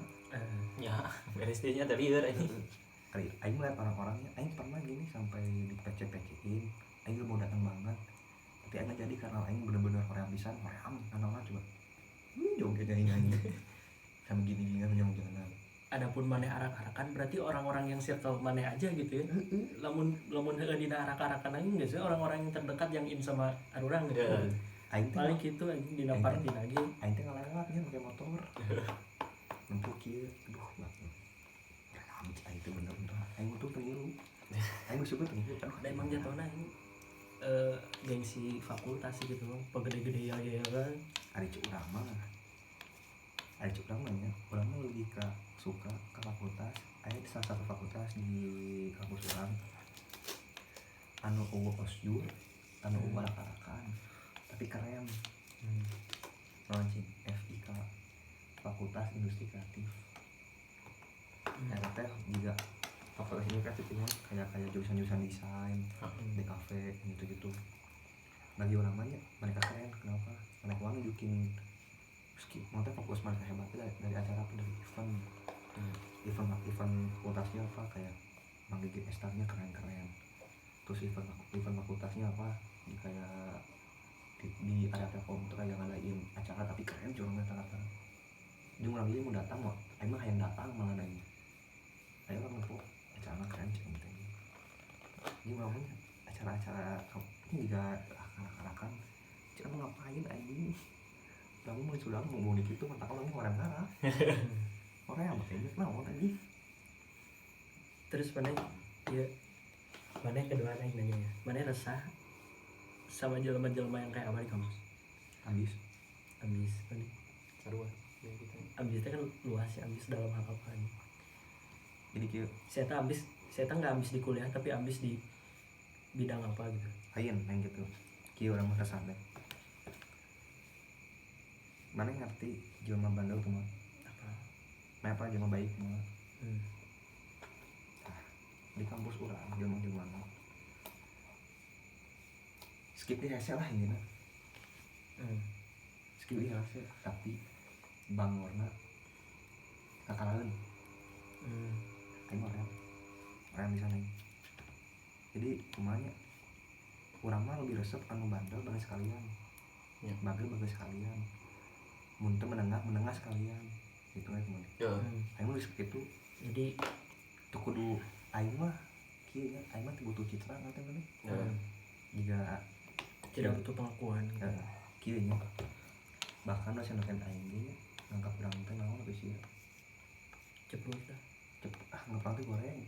ya beres nya dari lieur ini aing melihat orang-orangnya aing pernah gini sampai di PC-in aing mau datang banget tapi aing jadi karena aing bener-bener orang pisan hoream anak-anak coba jogetnya aing sampai gini-gini jangan-jangan adapun maneh arak-arakan berarti orang-orang yang circle maneh aja gitu ya lamun heueuh dina arak-arakan aing geus orang-orang yang terdekat yang in sama arurang gitu aing paling kitu anjing dina party lagi aing teh ngalewatnya pakai motor nempuh kieu aduh banget aing teh bener aing tuh pengiru aing suka pengiru aduh emang jatuhna ini gengsi fakultas gitu pegede-gede ya kan ari curang mah ada cukup namanya orang mah lebih ke suka ke fakultas ada di salah satu fakultas di kampus orang anu uwo osjur anu uwo arak-arakan tapi keren launching FIK Fakultas Industri Kreatif teh juga fakultas ini kreatif ini kayak jurusan desain DKV gitu bagi orang banyak mereka keren kenapa mereka nunjukin meski maksudnya fokus mereka hebatnya dari acara apa dari event fakultasnya apa kayak Bang Gigi Estarnya keren terus event fakultasnya apa kayak di area Telkom itu kayak ngadain acara tapi keren curang rata-rata dia orang dia mau datang mau emang yang datang malah nanya ayo lah mau acara keren curang gitu dia mau acara-acara ini juga arak-arakan curang ngapain anjing kamu mau sudah mau gitu mantap orangnya orang arah orang yang makanya mau tadi terus mana ya mana kedua nanya ya mana resah sama jelema-jelema yang kayak apa di kampus habis mana sarua ya gitu ambis itu kan luas ya ambis dalam hal apa nih jadi kira saya nggak ambis di kuliah tapi ambis di bidang apa gitu ayen yang gitu kira orang merasa deh mana ngerti jelema bandel tuh mah apa jelema baik mah di kampus orang jelema skip di hasil lah ini nah skip di hasil tapi bangorna kakalan ayo orang di sana jadi kumanya orang mah lebih resep anu bandel bagi sekalian ya. bagel sekalian muntah menengah sekalian gitu ya teman ayo mah seperti itu jadi tuh kudu ayo mah kieu nya ayo mah butuh citra nggak teman jika tidak butuh pengakuan gitu. Kieu nya bahkan dosen aing ge ngangkap urang teh naon atuh sia ceplok dah ngepang teh goreng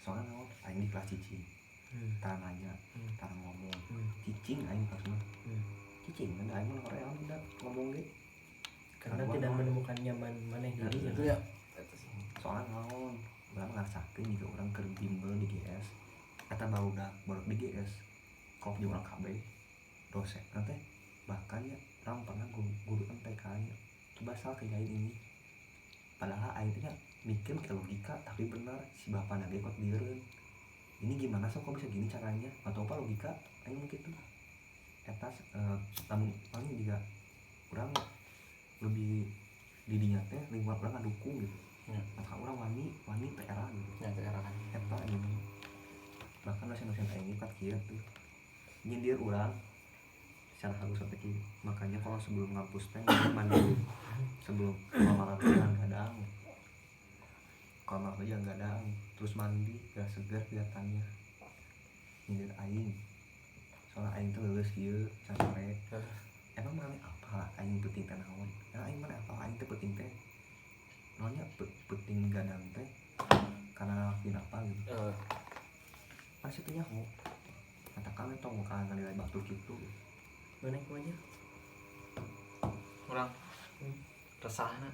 soalnya naon aing di kelas cicing tara nanya tara ngomong cicing aing pas mah cicing kan aing mah orang tidak ngomong ge karena tidak menemukan nyaman mana diri itu ya soalnya naon urang ngarasakeun jika urang keur bimbel di GS eta baru di GS kok di urang KB dosen nanti bahkan ya orang pernah guru MTK nya coba salah kerjain ini padahal akhirnya mikir ke logika tapi benar si bapak nage kok dieureun ini gimana sih kok bisa gini caranya atau apa logika ayo gitu etas namun paling juga kurang lebih didinya teh lingkungan orang ngadukung gitu maka orang wani TRA gitu TRA kan eta ini bahkan dosen-dosen aing ikat kieu tuh nyindir urang secara halus seperti itu. Makanya kalau sebelum ngampus teh mandi sebelum kamar jangan gadang terus mandi gak segar kelihatannya nyindir aing soalnya aing tuh lulus kieu sampai emang mana apa aing penting teh naon aing mana apa aing teh penting teh naonnya penting gadang teh karena ngelakuin apa gitu pasti teh nyaho katakan itu mau kangen nilai batu gitu mana itu aja orang resahna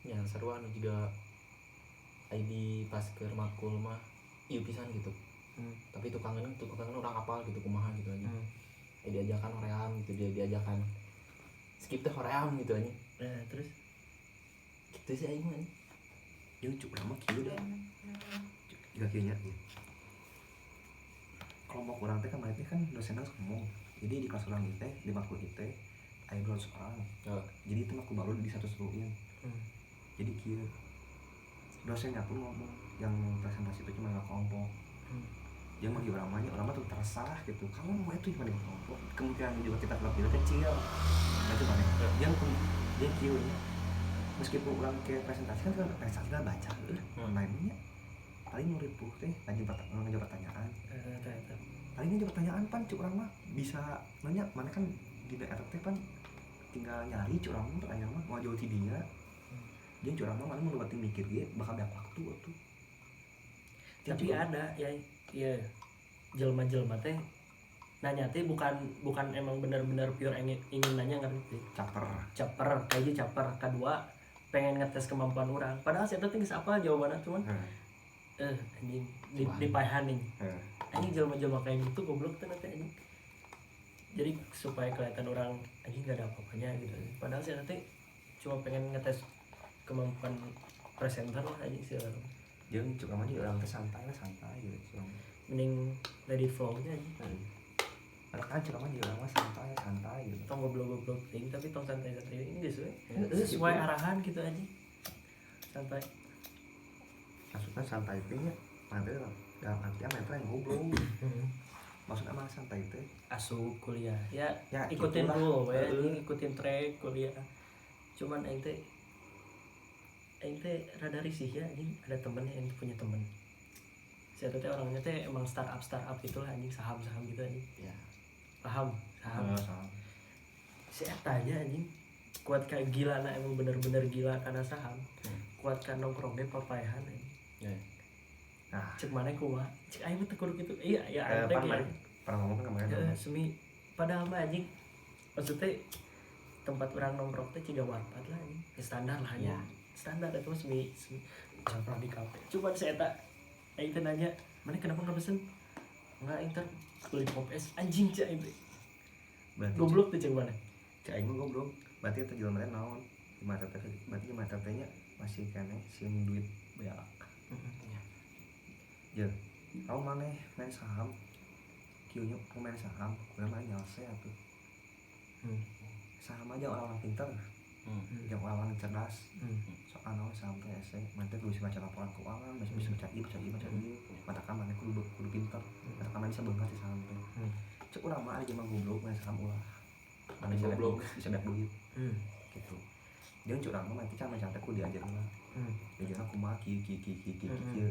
yang seru anu juga ID pas ke makul mah iya pisan gitu tapi tukang orang apal gitu kumaha gitu aja diajakan hoream gitu diajakan skip teh hoream gitu aja terus gitu sih aing mah yang cukup lama kieu dah juga kieunya kelompok orang teh kan mereka kan dosennya ngomong jadi di kelas orang itu di makul itu ada 200 orang jadi itu makul baru di satu seruin jadi kieu dosennya pun ngomong yang presentasi itu cuma kelompok yang bagi orang mah tuh terserah gitu kamu mau itu cuma di kelompok kemungkinan juga kita lebih kecil nah itu mana yang kieu meskipun orang kayak presentasi kan presentasinya baca mainnya paling murid puh teh ngajak pertanyaan paling ngajak pertanyaan pan cuk urang mah bisa nanya mana kan di daerah teh pan tinggal nyari cuk urang mah pertanyaan mah mau jauh ti dinya jeung cuk urang mah mana mun beuting mikir ge bakal banyak waktu atuh tapi ada ya jelema-jelema teh nanya teh bukan emang benar-benar pure ingin nanya ngerti caper kayak caper. Kedua pengen ngetes kemampuan orang padahal saya tuh geus apa jawabannya cuman anjing dipaehan nih anjing jelema-jelema kayak gitu goblok teh nanti anjing. Jadi supaya kelihatan orang anjing gak ada apa-apanya gitu padahal saya nanti cuma pengen ngetes kemampuan presenter lah anjing sih jeung cuk mah orang teh santai gitu mending let it flow-nya anjing. Kan cuk mah orang mah santai gitu Tong goblok-goblok ting tapi tong santai-santai ini geus we sesuai arahan gitu aja santai. Maksudnya santai teh nya mantep dalam artian mental yang goblok maksudnya mah santai teh Asup kuliah ya itulah. ikutin rule we anjing ikutin track kuliah cuman aing teh rada risih ya anjing ada temennya yang punya temen saya teh orangnya teh emang startup gitu lah anjing saham gitu anjing ya saham si etanya anjing kuat kayak gila nah emang bener-bener gila karena saham kuat kan nongkrongnya papayahan anjing nah cek mana kumaha cek aing teh kudu kitu iya ya aing teh pernah ngomong kan kemarin semi padahal mah anjing maksudnya tempat orang nongkrong teh ciga warpat lah anjing standar lah ya standar itu semi campur di kafe cuman saya tak aing teh nanya mana kenapa nggak pesen nggak aing teh beli pop es anjing cek aing teh goblok tuh cek mana cek aing goblok berarti itu jual mereka naon di mata teh berarti di mata tehnya masih kene sieun duit beak ya kau mana main saham kieunya main saham kurang mah nyalse atuh saham aja orang-orang pintar yang orang-orang cerdas soal naon saham teh ese mantep bisa baca laporan keuangan bisa baca ieu mata ka mana kudu pintar mata ka mana bisa beungat di saham teh cek urang mah aja mah goblok main saham ulah mana bisa dapat duit gitu dia curang mah nanti cara teh kudu diajarin lah diajarin kumaha kieu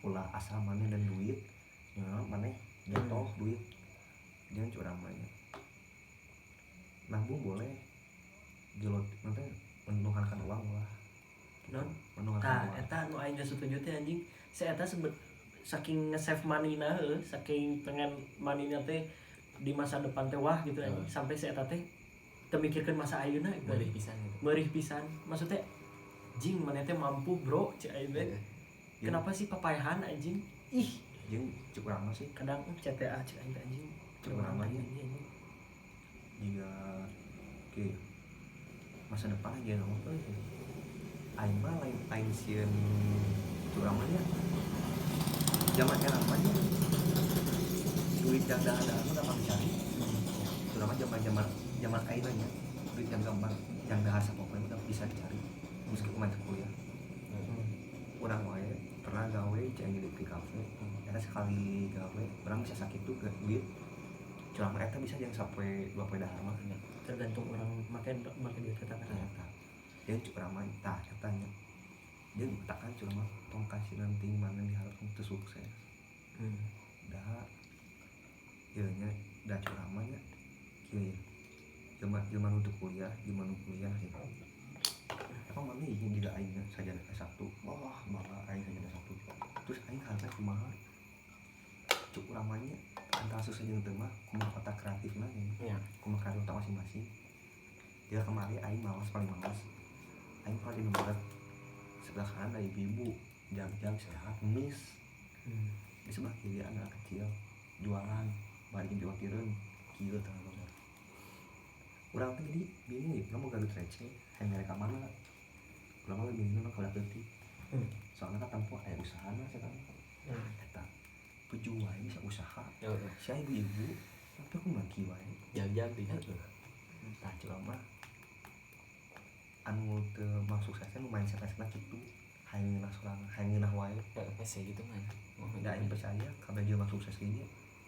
ulah asal mana dan duit ya mana jatuh duit dia curang mah nabung boleh jelot nanti menuhankan uang lah non menuhankan uang eta nu aing geus setuju teh anjing si eta saking nge-save money-na saking pengen money-na teh di masa depan teh wah gitu anjing sampai si eta teh teu mikirkeun masa ayeuna gitu meurih pisan maksudnya jing mana teh mampu bro cek aing teh kenapa sih papayahan anjing ih jeung cuk urang mah sih kadang CTA cek aing teh anjing cuk urang mah juga oke masa depan aja ngomong aing mah lain sieun curang mah nya zaman era mah duit yang dahadan mah gampang dicari curang mah zaman aing nya duit yang gampang yang dahar sapokna mah bisa dicari meskipun masih kuliah urang wae pernah gawe cai di kafe eta sekali gawe urang bisa sakit tuh ke duit curang mah eta bisa yang sampai 20 dahar mah tergantung orang makan duit kita kan eta dia curang mah tah eta nya dia takkan curang mah tong kasih nanti mana diharap itu sukses dah ieu nya da curang mah nya kieu zaman untuk kuliah gitu apa mana ini juga aing saja S1 wah bangga aing saja S1 terus aing harus kumaha cuk uramanya antara susah jeung teu mah kumaha otak kreatifna nya kumaha karya otak masing-masing dia kemari aing paling malas aing pernah di nomor sebelah kanan ada ibu jam sehat miss di sebelah kiri anak kecil jualan balik jualan kieu tah nomor urang teh jadi bingung ya mau gaduh receh hayang mereka mana urang mah bingung kalau teuti soalnya kan tempo aya usahana saya kan eta tujuh wae bisa usaha sia ibu-ibu tapi aku mah kieu wae jag di tah curang mah anu teu mau suksesnya nu mindset kitu hayang ngeunah sorangan hayang ngeunah wae hese gitu mah da aing percaya kabeh jelema sukses ini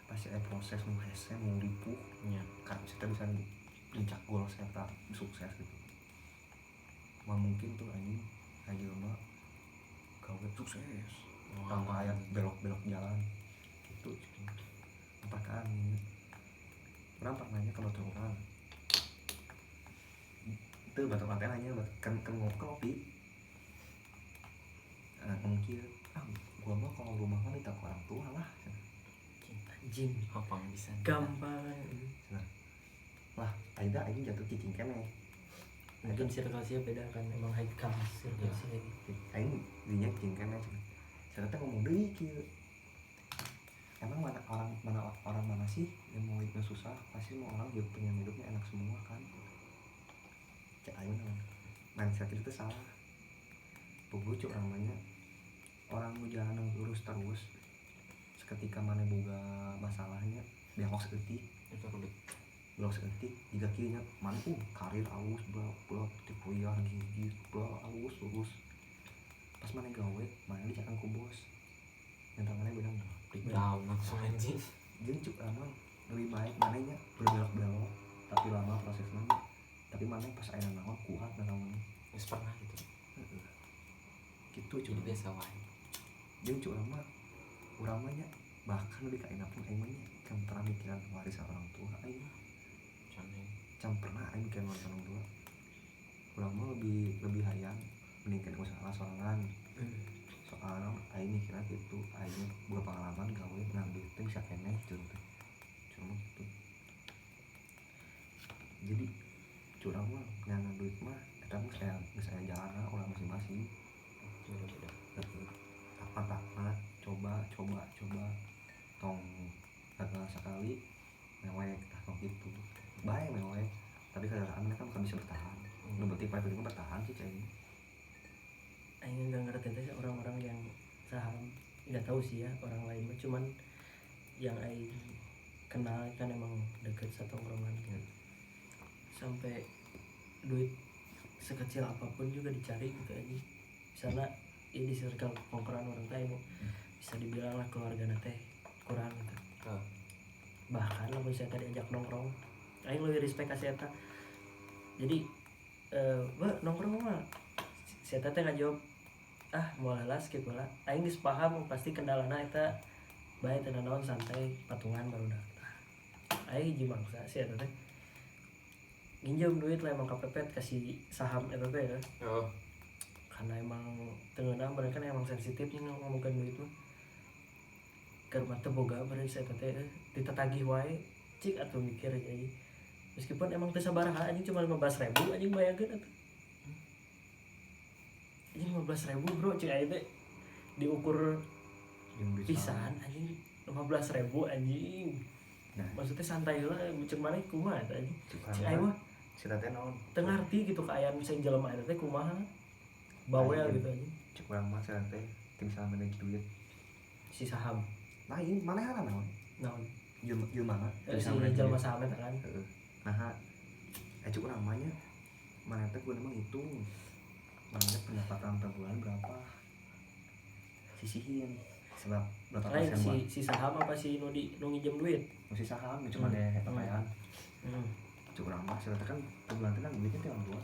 pasti ada proses nu hese mau ripuh kan kita bisa puncak goal saya sukses gitu mah mungkin tuh anjing aja mah gawe sukses tanpa ayat belok jalan gitu apakah orang pernahnya kalau orang itu batu kanten hanya kan ngopi ngomong kia gua mah kalau rumah mah minta ke orang tua lah anjing Gampang bisa. gampang lah aida aing jatuh cicing keneh mungkin circle sih beda kan emang high class circle sih aing dinya cicing keneh saya teh ngomong deui kieu emang orang mana sih yang mau hidupnya susah pasti mau orang hidup pengen hidupnya enak semua kan cek aing mindset itu salah puguh orang banyak orang nu jalan lurus terus seketika mana boga masalahnya belok seketik Itu ribet. belok seketik jika kirinya mana karir alus belok di kuliah gigi belok alus lurus pas mana gawe mana dicakan ku bos yang tangannya bedang Down langsung anjing. jeung cuk lama lebih baik mananya berbelok-belok tapi lama prosesnya tapi mana pas aya naon kuat dan naon Wis pernah gitu. gitu Jadi cuk biasa wae. jeung cuk lama urang mah nya bahkan lebih ka enak pun aing mah nya can pernah mikiran warisan orang tua aing mah can pernah aing mikiran warisan orang tua urang mah lebih hayang mendingkan usaha sorangan soalnya aing mikirna gitu aing boga pengalaman gawe nang duit teh bisa keneh cuma gitu jadi curang mah ngan duit mah eta mah saya jalan orang masing-masing apa coba tong gagal sekali mewek tong gitu bae mewek tapi kadang-kadang mereka bukan bisa bertahan nu penting paling penting bertahan sih cai aing nggak ngerti teh orang-orang yang saham nggak tahu sih ya orang lain mah cuman yang aing kenal kan emang deket satu tongkrongan kan sampai duit sekecil apapun juga dicari gitu aja misalnya ini di circle tongkrongan orang teh bisa dibilang lah keluarga teh kurang gitu bahkan lah saya tadi ajak nongkrong aing lebih respect ka eta jadi nongkrong mah saya teh ngajawab mau lelas gitu lah aing geus paham pasti kendalana eta bae teh naon santai patungan barudak aing hiji mangsa si eta teh nginjem duit lah emang kepepet kasih saham eta teh ya karena emang tengenah mereka kan emang sensitif nih ngomongin duit mah keur mah teu boga bari saya teh ditatagih wae cik atuh mikir aja meskipun emang teu sabaraha anjing cuma 15.000 anjing bayangkeun atuh anjing 15.000 bro cik aya teh diukur pisan anjing 15.000 anjing nah maksudnya santai lah cek mana kumaha eta anjing cik aya mah sita teh naon teu ngarti gitu kaayaan misalnya jelema eta teh kumaha bawel gitu anjing cek urang mah sita teh teu bisa manage duit si saham lain manehna naon naon jelema si jelema saham eta kan heeh nah cek urang mah nya maneh teh kudu menghitung maneh pendapatan per bulan berapa sisihin sebab berapa lain persen buat si saham apa si nu nginjem duit masih saham cuma deh papayaan cek urang mah sita teh kan per bulan teh kan duitnya teh orang tua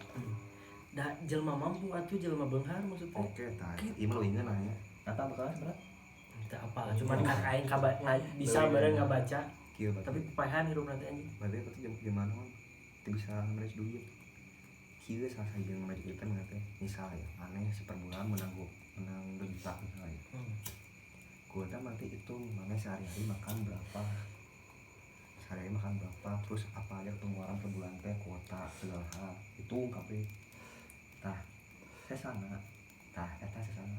dah jelema mampu atuh jelema beunghar maksudnya oke tah ieu mah leuwih nanya kata bakal berat teu apa cuman kan aing bisa bareng ngabaca kieu tapi papahan hirup nanti anjing berarti itu gimana kan teu bisa manage duit kieu salah satu yang manage duit teh teh misal ya maneh seperbulan menang 2 juta misalnya gua nanti itu maneh sehari-hari makan berapa terus apa aja pengeluaran per bulan teh kuota segala hal itu kabeh tah sesana eta sesana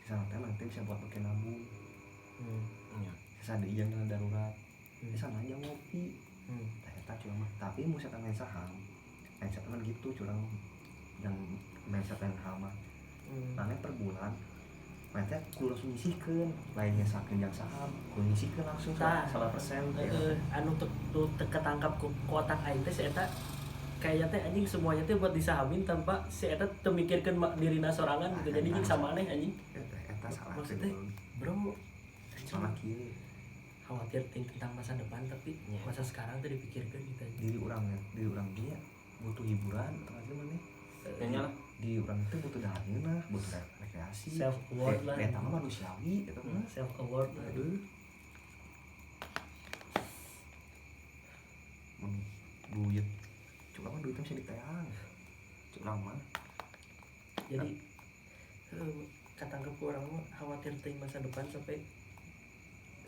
teh nanti bisa buat pakai nabung sesana ieu dana darurat sesana aja ngopi tah eta cuma tapi mau saya main saham mindset kan gitu curang yang mindset yang sama nanti per bulan mindset kudu langsung nyisihkeun lainnya sakeun yang saham kudu nyisihkeun langsung 100% anu teu ketangkap ku kotak aing teh si eta kayaknya teh anjing semuanya teh buat disahamin tanpa si eta teu mikirkeun dirina sorangan gitu jadi jeung sama aneh anjing eta salah maksudnya bro salah kieu khawatir tentang masa depan tapi masa sekarang tuh dipikirkan gitu aja diri orang dia butuh hiburan atau aja mana kayaknya lah di orang itu butuh dahareuna butuh rekreasi self award lah eta mah manusiawi eta mah self award lah duit cuma mah duitnya bisa ditayang cuma mah jadi ketangkep orang mah khawatir tentang masa depan sampai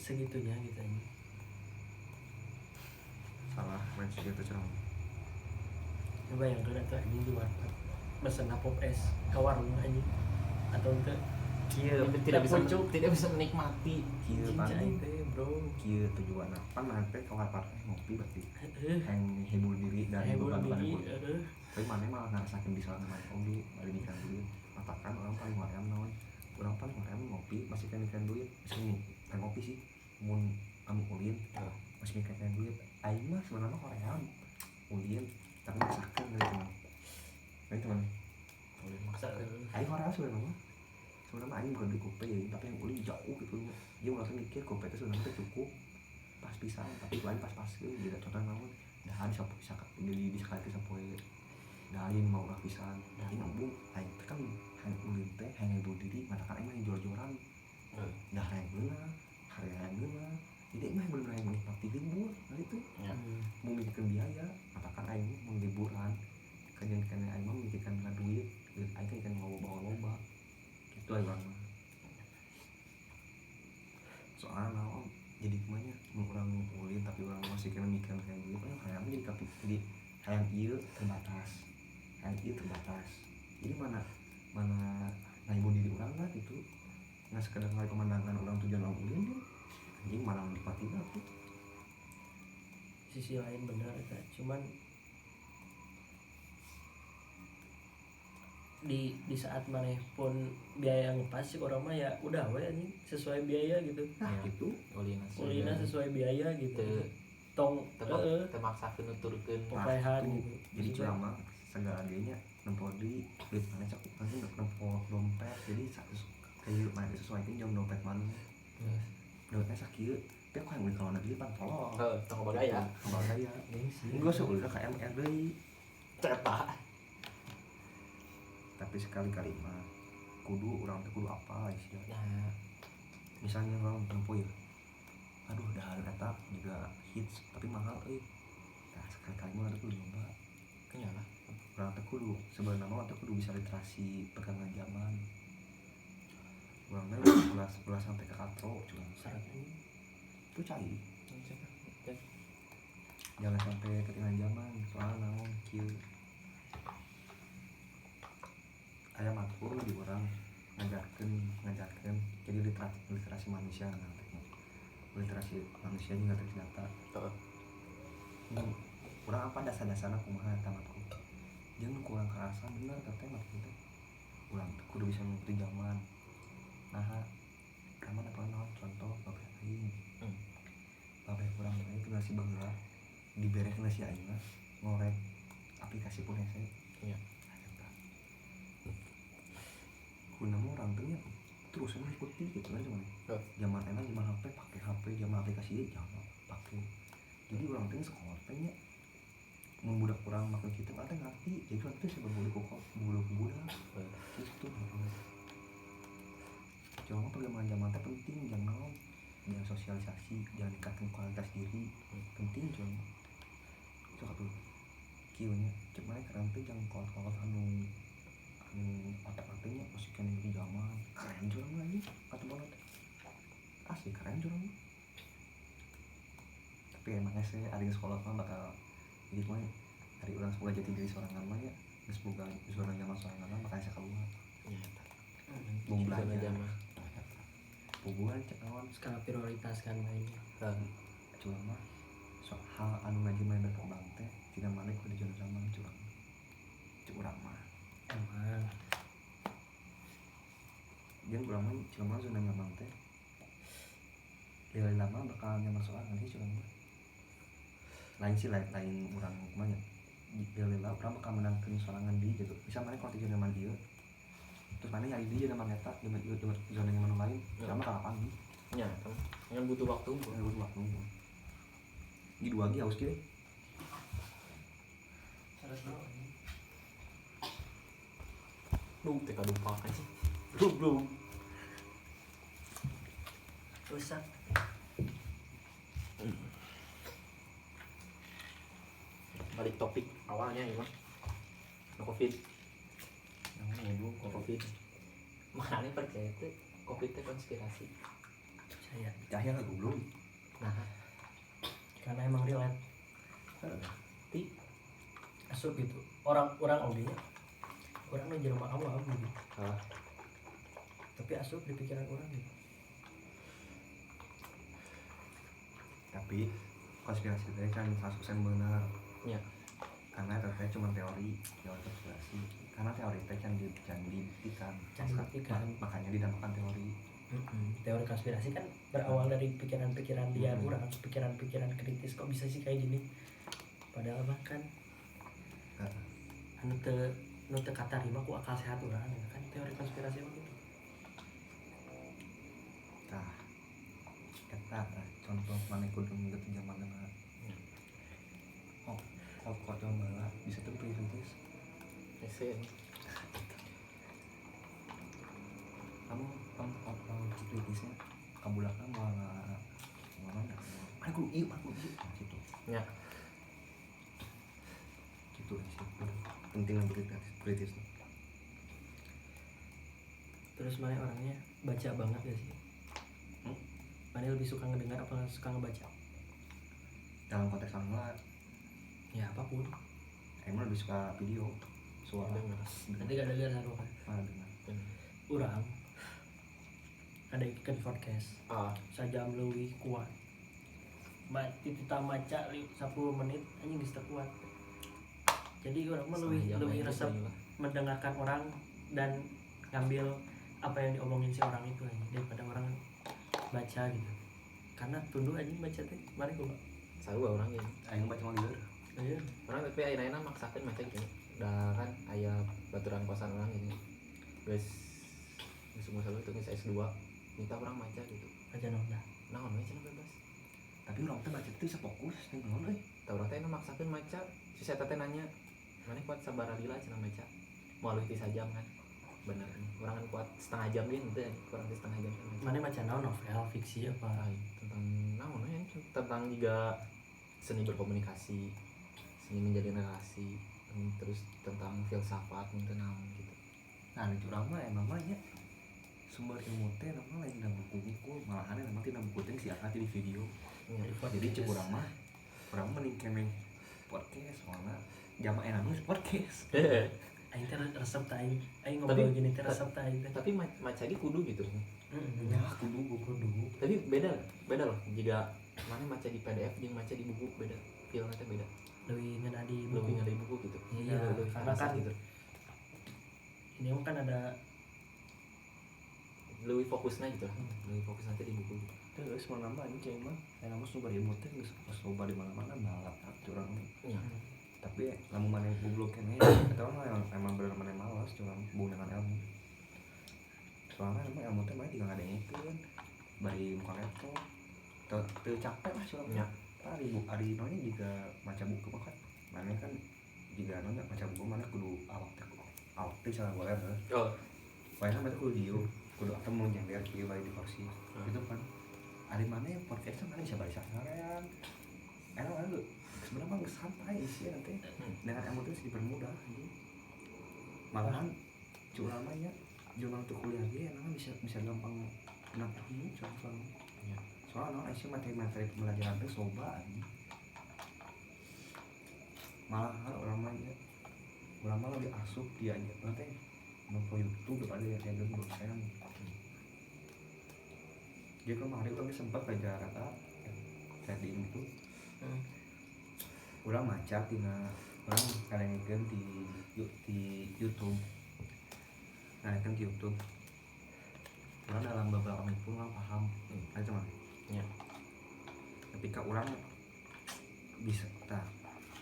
segitunya gitu aja. Salah main segitu curang. Ngebayangkeun atuh anjing di warteg pesen pop es ke warung anjing atau ente Kieu tidak bisa pucuk. tidak bisa menikmati. kieu cincai pan teh bro. kieu tujuan apa nanti ke warpat ngopi berarti Heeh. yang hibur diri dari Hibur beban diri, kuliah. Tapi mana malah ngerasain bisa ngeman oge bari nikan duit. Katakan orang paling waram naon. Orang paling waram ngopi masih kan nikan duit. Masih kan ngopi sih. Mun anu ulin masih nikan duit. Aing mah sebenarnya hoream ulin tapi masakan dari teman. Dari teman. Boleh maksa. Aing hoream sebenarnya. Sebenarnya aing bukan di kopi ya, tapi yang ulin jauh gitu. Dia nggak mikir kopi itu sebenarnya cukup pas pisan, tapi lain pas gitu. Tidak contoh namun dah bisa jadi disekali sampai dahin mau lah pisan. Ini ngomong aing teh kan hayang ulin teh hayang ibu diri matakan aing mah jual-jualan. Dah hayang geuna, hayang geuna. Jadi mah bener hayang menikmati libur nah itu. Mau mikirkan biaya, katakan aing mau liburan. Kajian aing mah mikirkan duit, aing kan mau bawa lomba. Gitu aja orang mah. Soalnya naon jadi gimana orang ulin tapi orang masih kena mikir kayak gitu kan hayang jadi kapit jadi hayang ieu terbatas. Jadi mana ngaibu diri orang lah gitu. Nggak sekedar ngeliat pemandangan orang tujuan orang ulin deh. Anjing malah menikmati aku. Sisi lain bener kan, cuman di saat maneh pun biaya ngepas sih orang mah ya udah we anjing sesuai biaya gitu. Nah gitu Ulina sesuai biaya gitu. Tong termaksakeun nuturkeun popehan tuh. gitu. Jadi curang mah segalanya nempel di duit mana cakep nanti nempel dompet jadi kayak mana sesuaikan jam dompet mana dompetnya sakit tapi aku yang kalau negeri pan tolong tong bagaya gue seulirnya ke MR deh cetak. tapi sekali-kali mah kudu orang tuh kudu apa sih Nah, misalnya orang tempo ya aduh dah eta juga hits tapi mahal nah sekali-kali mah ada kudu nyoba kenapa? orang tuh kudu sebenarnya mah tuh kudu bisa literasi perkembangan zaman orang tuh ulah sampai ke katro cuma Syarat ini itu cair jangan sampai ketinggalan zaman soal naon kieu aya matur di orang ngajarkeun jadi literasi manusia nanti literasi manusia juga ternyata kurang apa dasar-dasarna kumaha eta matku jeung kurang kerasa bener teh matku teh urang kudu bisa mengikuti zaman nah kamu apa naon contoh babeh aing babeh urang bae itu nasi baheula diberek nasi aing mah ngorek aplikasi pun hese iya gunanya orang tuh ya terus mengikuti gitu kan zaman enak zaman HP pakai HP zaman aplikasi ya jangan pakai jadi orang tuh sekolah tanya membudak orang makan kita nggak ngerti jadi orang tuh sebab budak gitu cuma perkembangan zaman teh penting jangan sosialisasi jangan meningkatkan kualitas diri penting cuma itu satu kieunya cuma keren tuh jangan kolot anu otak-otaknya masih kan di zaman keren curang lagi kata banget asli keren curang tapi emangnya sih hari sekolah mah bakal jadi mah hari orang semoga jadi diri seorang nama ya semoga seorang zaman seorang nama makanya saya keluar mau belajar hubungan cekawan skala prioritas kan mainnya curang mah hal anu ngaji main berkembang teh tidak mana ikut di zaman curang mah emang dia kurang main cuma zona nyaman teh lama bakal nyaman soal nanti cuma lain sih lain orang kemana lama orang bakal menangkan sorangan di gitu bisa mana kalau di nyaman dia terus mana yang dia nyaman neta zaman dia zona nyaman lain sama kalah pagi ya kan butuh waktu di dua lagi harus kiri teka lupa kan sih belum rusak balik topik awalnya ya mah covid yang belum covid makanya percaya itu covid itu konspirasi saya cahaya lah goblok. Nah, karena emang relate ti asup gitu orang oge nya orang mah jelema awam gitu tapi asup di pikiran orang gitu. Tapi konspirasi teh kan 100% benar. nya Karena terkait cuma teori konspirasi. Karena teori teh can dibuktikan. Can dibuktikan. Makanya dinamakan teori. Teori konspirasi kan berawal dari pikiran-pikiran liar orang, pikiran-pikiran kritis kok bisa sih kayak gini. Padahal mah kan anu teu katarima ku akal sehat orang kan teori konspirasi begitu. Nah, eta contoh mana kudu ngeut zaman dengan kok coba bisa tuh kritis. esen Kamu kritisnya kabulakna mana aku iya gitu. nya Gitu sih. Penting kritis. Terus mana orangnya baca banget ya sih? Mana lebih suka ngedengar apa suka ngebaca? Dalam konteks online Ya apapun. emang lebih suka video suara Nanti gak dengar apa kan? mana dengar. Orang ada ikan podcast sajam lebih kuat. Kita maca 10 menit anjing geus teu kuat. Jadi orang mah lebih resep mendengarkan orang dan ngambil apa yang diomongin si orang itu aja daripada orang baca gitu. Karena tunduh anjing baca teh mari gua. sarua orang ini Aing baca mah lieur. Iya. orang tapi ayeuna maksakeun maca gitu da kan aya baturan kosan orang ini geus semua selalu itu geus S2 minta orang maca gitu Baca nonda. naon we cenah bebas Tapi orang teh baca teh bisa fokus teh naon euy. tah urang teh anu maksakeun maca si saya teh nanya mana kuat sabaraha lila cenah maca moal leuwih ti sajam kan bener orang kan kuat setengah jam ge henteu kurang ti setengah jam kan maca. Mana baca naon novel fiksi apa? Tentang naon we tentang juga seni berkomunikasi seni menjalin relasi terus tentang filsafat mungkin naon gitu. Nah, itu urang mah emang mah nya sumber ilmu teh namanya lain dina buku-buku, malahan emang tina buku teh si akati di video. Jadi cek urang mah mending keneh podcast soalna jama enak nulis podcast. Aing teh resep teh aing ngobrol gini teh resep teh aing teh. Tapi maca ge kudu gitu. Ya, kudu. Tapi beda loh jika mana maca di PDF jeung maca di buku beda. Feelnya teh beda. Lebih ngena di Lebih buku. ngeri buku gitu. Iya, lebih karena kerasa kan gitu. Ini kan ada Lebih fokusnya gitu lah. Lebih fokus nanti di buku gitu. Terus mau nambah ini kayak mah emang sumber ilmu teh geus loba di mana-mana balap curang. Iya. Tapi lamun mana yang goblok kene eta mah emang bener mana malas curang dengan ilmu. Soalnya emang ilmu teh mah juga ngadengkeun bari muka laptop teu capek lah curang. Iya. Ari nonya juga maca buku mah kan mana kan juga nonya maca buku mana kudu awak teh salah boleh Oh, pokoknya mana kudu diu kudu atau mau nyender kieu bari di kursi gitu kan. Ari mana yang podcast mana bisa bari sasarean enak lu sebenarnya mah santai sih nanti dengan ilmu itu dipermudah gitu. Malahan curang mah ya jangan untuk kuliah ge enak bisa gampang nampak ini contoh. iya. Soalnya Aisyah materi pembelajaran itu soba malah orang mah lebih asup dia aja nanti nonton YouTube daripada yang dosen. Dia kemarin kami sempat belajar trading itu orang maca tina orang kadang-kadang di YouTube kan di YouTube orang dalam beberapa menit pun orang paham aja mah. Iya. Ketika orang bisa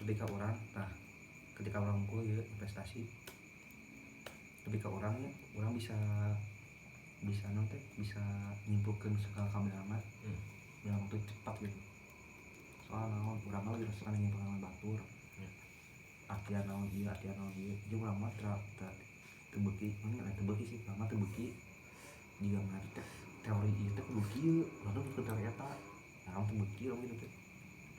ketika orang kuliah investasi ketika orang bisa nanti bisa nyimpulkan segala kameramen dalam waktu cepat gitu. Soalnya orang mah lebih suka nyimpulkan batur artian naon dia jadi orang mah terbukti sih orang mah terbukti jika ngerti teori itu terbukti lalu bukan teori eta nah terbukti orang gitu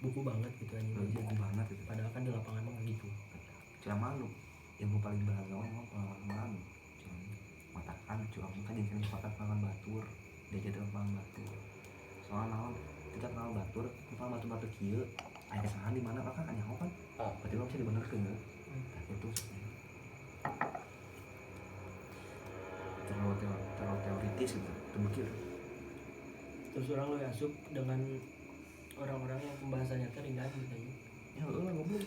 buku banget gitu anjing. buku banget gitu. Padahal kan di lapangan mah gitu. Curang malu ilmu paling berharga mah pengalaman curang matakan curang kan jadi kesempatan pangan batur dia jadi pangan batur soal naon kita kenal batur kenal batu kieu aya kesalahan di mana kan anya kan berarti lo bisa dibenerkeun ya itu terlalu teoritis gitu itu mikir terus orang lu asup dengan orang-orang yang pembahasannya teh ringan gitu aja ya lo ngobrol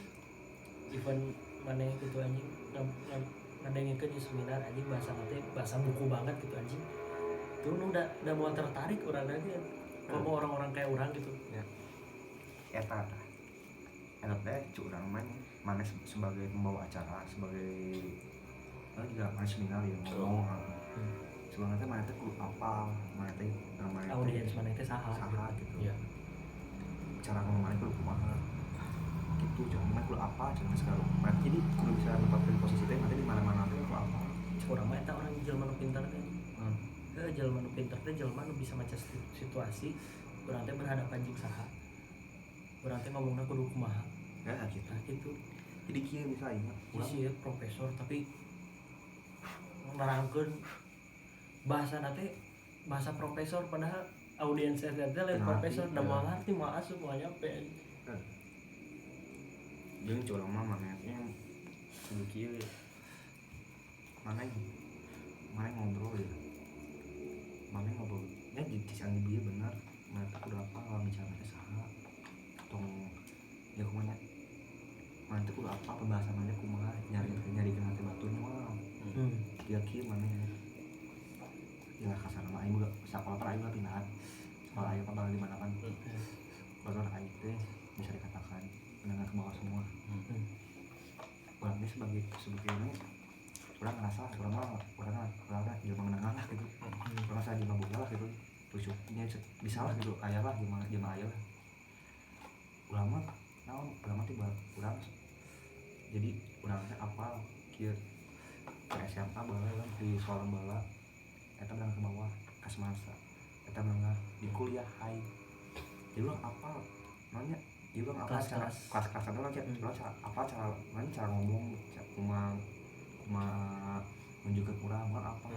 even maneh gitu anjing ngadengikeun di seminar anjing bahasa nanti bahasa buku banget gitu anjing tuh udah mau tertarik orang lagi kalau orang-orang kayak orang gitu ya eta teh curang mana sebagai pembawa acara sebagai juga mana seminar yang ngomong sebenarnya mana teh kudu apa mana teh namanya audiens maneh teh saha gitu ya cara ngomong mana kudu kumaha gitu jangan mana kudu apa jangan sekarang jadi kudu bisa menempatkan posisi teh nanti di mana-mana teh kudu apa orang mah eta orang jelema nu pintar teh jelema nu pintar teh jelema nu bisa maca situasi urang teh berhadapan jeung saha urang teh ngomongna kudu kumaha ya gitu nah gitu jadi kieu misalnya sih profesor tapi nerangkeun bahasa teh bahasa profesor padahal audiens teh lain profesor da moal ngarti moal asup moal nyampe jeung curang mah manehnya kudu kieu mana ngobrol ya mana ngobrol ya di canggih dia benar mana tuh udah apa lah bicara saha tong ya kumanya mana tuh udah apa pembahasan mana kumaha nyari ke hati batu mah dia kieu mana ya kasar mah aing juga sekolah per aing pindahan sekolah aing apa di mana kan baru aing teh bisa dikatakan menengah ke bawah semua orangnya sebagai ini orang ngerasa orang ilmu menengah lah gitu orang rasa di mabuk lah gitu tusuknya bisa lah gitu ayah lah gimana ayah lah ulama tiba orang jadi orangnya apa kia ke SMA bala kan di sekolah bala kita bilang ke bawah ke semasa kita bilang di kuliah hai jadi orang apa namanya jadi orang apa cara kelas orang apa cara ngomong cuma menunjukkan kurang apa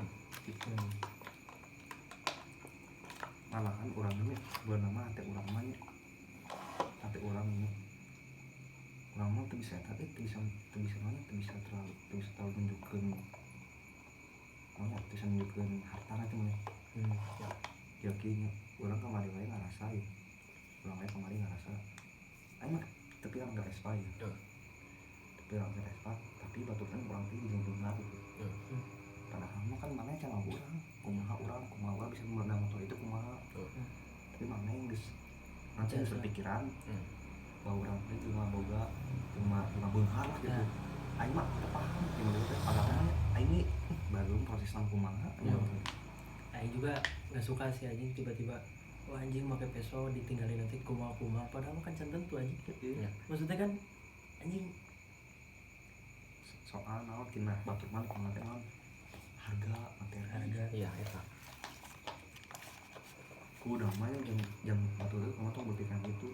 gitu malahan orang ini bernama hati orang mana hati orang ini orang mau tuh bisa tapi tuh bisa terlalu menunjukkan mana bisa menunjukkan harta itu mana ya kayaknya orang kemarin nggak ngerasain orang lain kemarin ngerasa ayo mah tapi orang nggak respa ya tapi orang nggak respa tapi batu kan orang tinggi di dunia gitu padahal mah kan mana cara kumaha orang bisa mengenal motor itu kumaha tapi mana yang nanti berpikiran bahwa orang itu cuma boga cuma beunghar lah gitu aing mah teu paham gimana teh padahal aing baru proses nang kumaha aing juga nggak suka sih anjing tiba-tiba wah anjing make peso ditinggalin nanti kumaha padahal kan can tentu anjing maksudnya kan anjing soal naon tina batur mah pengertian naon harga iya eta kudu namanya jam batur itu kamu tuh berpikiran gitu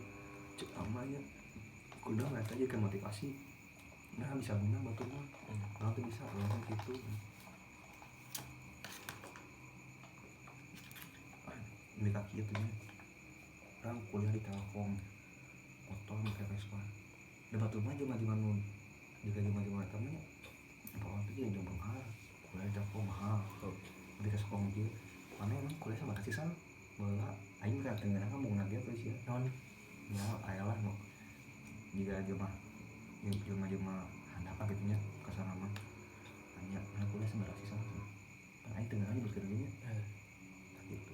cek namanya kudu nggak aja kan motivasi nah bisa menang batur mah orang tuh bisa orang gitu ini kaki itu nya orang kuliah di Telkom motor pakai Vespa dan batur mah jema-jema nun jika jema-jema temennya orang tuh jadi jombang kuliah di Telkom mahal di sekolah gitu mana emang kuliah sama kasih sal bola aing kan tengah kamu ngaget tuh sih non ya ayalah no jika jema handap gitu nya kesana mah hanya kuliah sama kasih sal kan aing tengah aja berkerjanya gitu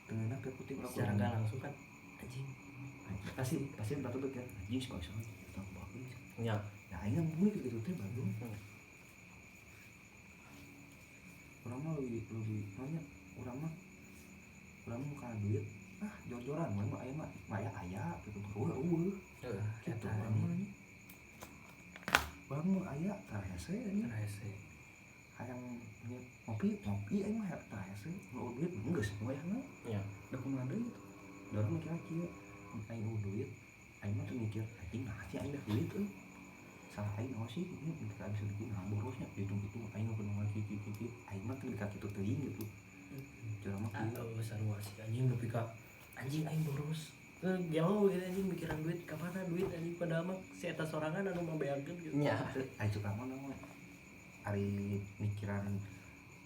tengah ke putih secara nggak langsung kan anjing pasti batu beker anjing sih bagus kita bagus ya aing mah gitu teh bagus orang mah lebih banyak orang mah bukan duit jor-joran mah aya mah aya gitu gitu orang mah aya tah hese hayang ngopi aing mah tah hese mau duit geus moyangna ya da kumaha deui orang mikir kieu aing duit aing mah teu mikir anjing nah sih aing da duit salah aing naon sih ini bisa bisa bikin borosnya hitung aing kudu ngaki aing mah teu dikaki teu teuing gitu curang mah kieu. Sarua sih anjing nepi ka anjing aing boros jauh gitu anjing mikiran duit kapan duit anjing padahal mah si eta sorangan anu mabeakeun gitu nya Aing suka mah naon ari mikiran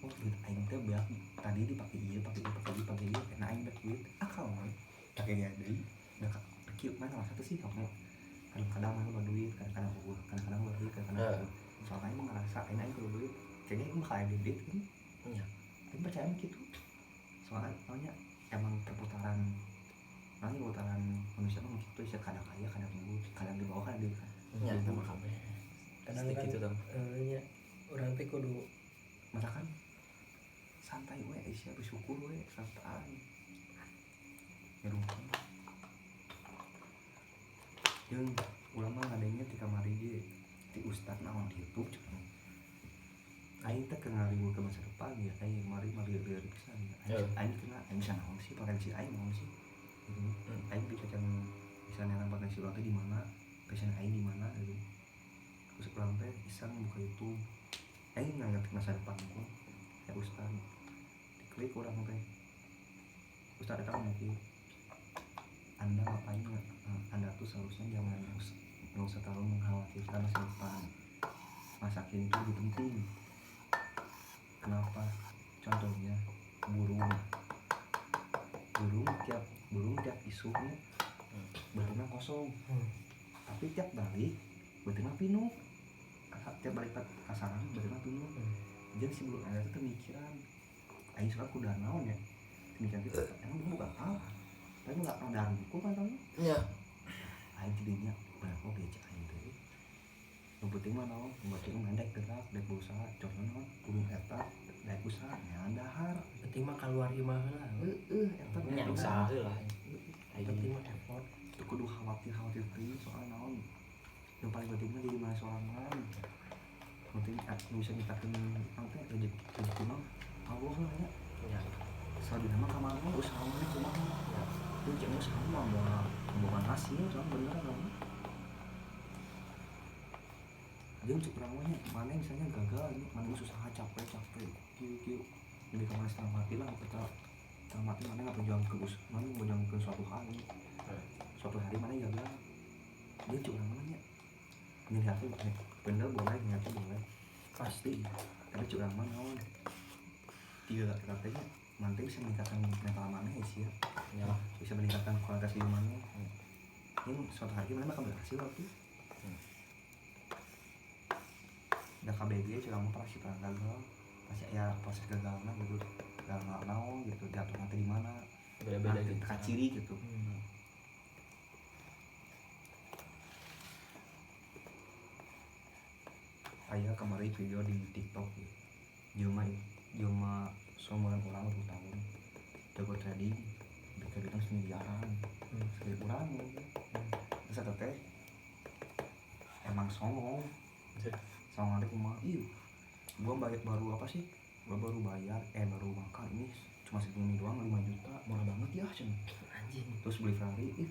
oh duit aing teh beak tadi dipake ieu pake ieu kena aing beak duit akal mah pake ge deui da kieu mana salah satu sih kamu kadang-kadang mah duit kadang-kadang duit soalnya aing ngerasa aing kudu duit kayaknya aing bakal aya duit kan nya aing percaya mah kitu soalnya emang perputaran manusia mah gitu sih kadang kaya kadang di bawah kadang di nya gitu. sama kabeh kadang sedikit kan itu dong nya urang teh kudu masakan santai we Aisyah bersyukur we santai ngerumpun jeung ulama ngadengnya di kamari dia di ustad naon di YouTube cuman aing teh keur ngariweuh ke masa depan ya aing mari lieur pisan ya aing kena aing bisa naon sih potensi aing naon sih gitu aing bisa nang potensi urang teh di mana passion aing di mana gitu terus urang teh iseng buka YouTube aing nganggep masa depan ku ya ustad diklik urang teh ustad eta ngomong kieu Anda ngapain Anda tuh seharusnya jangan nggak usah terlalu mengkhawatirkan masa depan masa kini itu lebih penting kenapa contohnya burung tiap isunya betina kosong tapi tiap balik betina pinuh tiap balik ke sarang betina pinuh jadi si burung ada tuh pemikiran aing suka kuda naon ya pemikiran itu emang burung gak tahu tapi nggak pernah darungku kan kamu nya aing jadinya berapa beca aing teh yang penting mah naon yang penting mendek gerak dek berusaha contohnya burung eta dek usaha nya dahar penting mah keluar imah heula eta nya usaha heula penting mah effort itu kudu khawatir teh soal naon yang paling penting mah jadi mana sorangan penting nu bisa nyiptakeun teh rezeki mah Allah lah ya nya sabina mah ka mana usaha mah kumaha itu jeung usaha mah mau hasil soal bener kan jeung cuk urang mah mana misalnya gagal ini mana usaha capek kieu lebih ke mana setengah mati lah kita setengah mati mana memperjuangkan suatu hal suatu hari mana gagal dia cuk urang mah nya niatnya bener boleh niatnya boleh pasti tapi cuk urang mah naon tiga katanya nanti bisa meningkatkan mental mana sih ya bisa meningkatkan kualitas hidup mana ini suatu hari mana bakal berhasil waktu udah KBG juga mau pasti pernah gagal pasti ya proses gagalnya gitu gagal naon gitu jatuh nanti di mana beda-beda gitu ciri gitu aya kemarin video di TikTok ya jelma seumuran orang 20 tahun jago trading bikin duit semiliaran sekali kurang terus ada teh emang songong deh mah gua baru apa sih gua baru bayar baru makan ini cuma segini doang 5 juta murah banget ya cen anjing terus beli Ferrari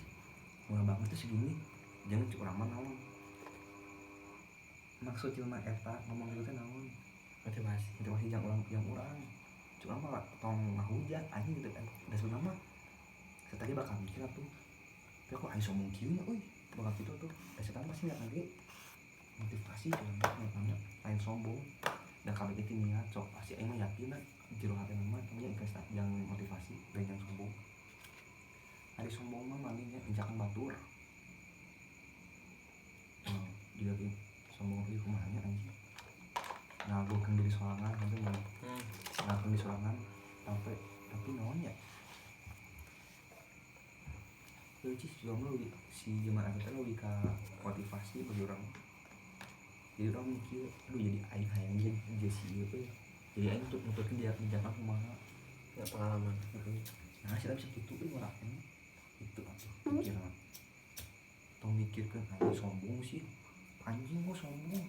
murah banget tuh segini jangan cukup aman naon maksud jelma eta ngomong gitu teh naon motivasi yang orang cuma mah tong ngahujat anjing gitu kan dan sebenarnya setadi bakal mikir tuh tapi kok aing sombong kieu nya euy bakal gitu tuh dan sebenarnya masih enggak lagi motivasi namanya aing sombong dan kabeh itu niat sok pasti aing mah yakin jero hati mah namanya investasi yang motivasi dan yang sombong ari sombong mah manehnya injakan batur dia gitu sombong ieu kumaha nya anjing ngagukeun diri sorangan nanti mau ngagukeun diri sorangan tapi naon ya lucu sih juga lu si jemaah kita lu ka motivasi bagi orang jadi orang mikir lu jadi aing hayang jadi si ieu teh jadi aing untuk nuturkeun dia menjana kumaha ya pengalaman nah sih bisa kitu euy orangnya itu atuh pikiran tong mikirkeun aing sombong sih anjing gua sombong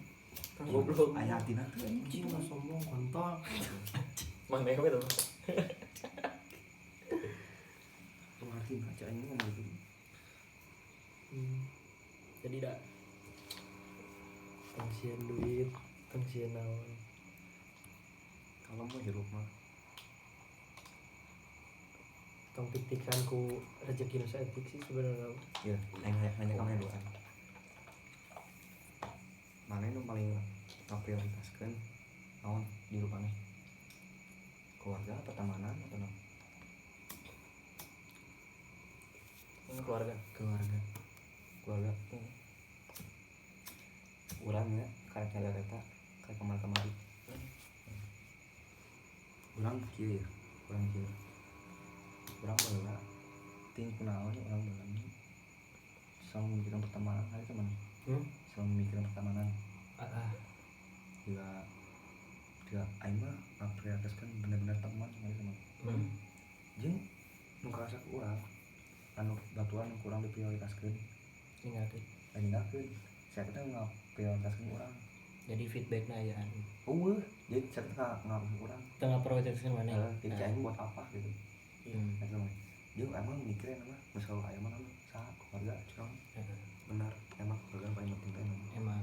goblok aya atina teh anjing mah sombong kontol mana we tuh tuh arti baca aing ngomong gitu jadi dah tangsian duit tangsian naon kalau mau hirup mah tong piktikan ku rezeki nu saeutik sih sebenarnya. ya hanya kamu doang mana itu paling ngaprioritaskeun naon di rupana keluarga pertemanan atau naon ini keluarga keluarga urangnya karek nyareta karek kamar-kamari urang kieu ya urang kieu urang baheula ting kunaon urang baheula selalu memikirkan pertemanan hari teman selalu memikirkan pertemanan juga aing mah ngaprioritaskeun bener-bener teman hari teman jeung nu karasa ku urang anu batuan nu kurang diprioritaskeun ninggalkeun saya teh ngaprioritaskeun urang jadi feedbacknya ya jadi saya teh ngaprioritaskeun urang tengah prioritaskan mana jadi aing buat apa gitu gitu mah jeung emang mikirin mah masalah aya mah saha keluarga curang benar emang keluarga paling penting teh emang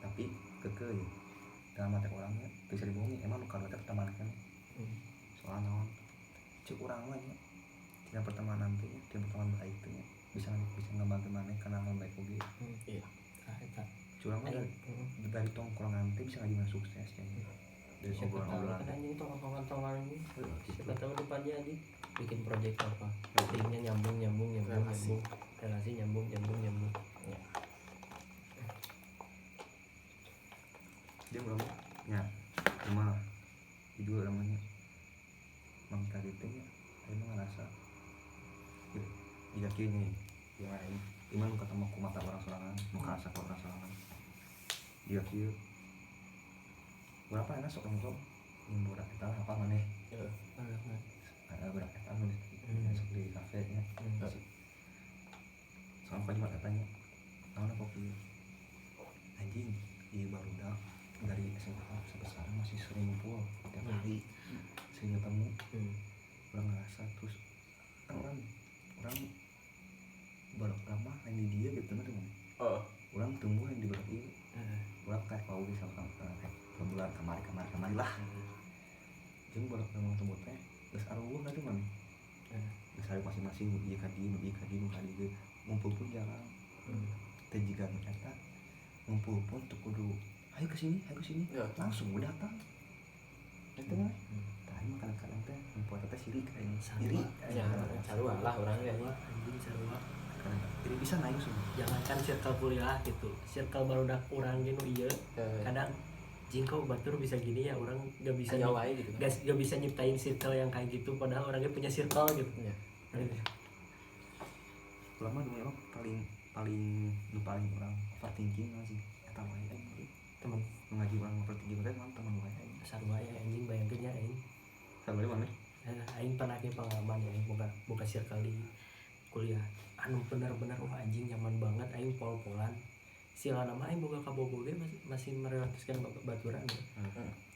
tapi keke ya dalam mata orangnya bisa dibohongi emang nu keluarga pertemanan kan soal naon cek urang mah nya tina pertemanan teh tina pertemanan baik teh bisa ngebantu maneh kana hal baik oge iya eta curang mah dari tongkrongan teh bisa ngajian sukses kayaknya dari obrolan-obrolan kan anjing tongkrongan ini siapa tahu depannya anjing bikin project apa pentingnya nyambung relasi nyambung ya. dia belum nya rumah video namanya mang tadi teh emang ngerasa jika kini yang lain iman ketemu ku mata orang sorangan muka asa orang sorangan dia kieu berapa enak sok ngomong yang budak eta apa maneh ada budak eta nu masuk di kafe nya sampai cuma katanya naon kopi anjing di barudak dari SMA sampai sekarang masih sering ngumpul tiap hari sering ketemu orang ngerasa terus orang baru lama yang di dia gitu teman orang tumbuh yang di baru dia orang kayak mau bisa kayak bulan kemari lah jadi baru memang tumbuh teh terus aruh lah teman terus hari masing-masing nubi kadi ngumpul pun jarang teh jika ternyata ngumpul pun tuh kudu ayo kesini langsung udah datang itu mah tadi mah kadang-kadang teh ngumpul teh sirik kayaknya iri sarua lah orangnya anjing sarua iri bisa naik semua jangankan circle kuliah gitu circle barudak urang gitu ieu kadang jingkau batur bisa gini ya orang gak bisa gitu gak bisa nyiptain circle yang kayak gitu padahal orangnya punya circle gitu lama dulu paling orang overthinking sih eta wae teman ngaji orang overthinking teh teman wae sarua ya anjing bayangkeun nya aing sarua mana aing pernah ke pengalaman ya aing buka circle di kuliah anu bener-bener anjing nyaman banget aing pol-polan sila nama aing boga kabogoge masih merelatiskan baturan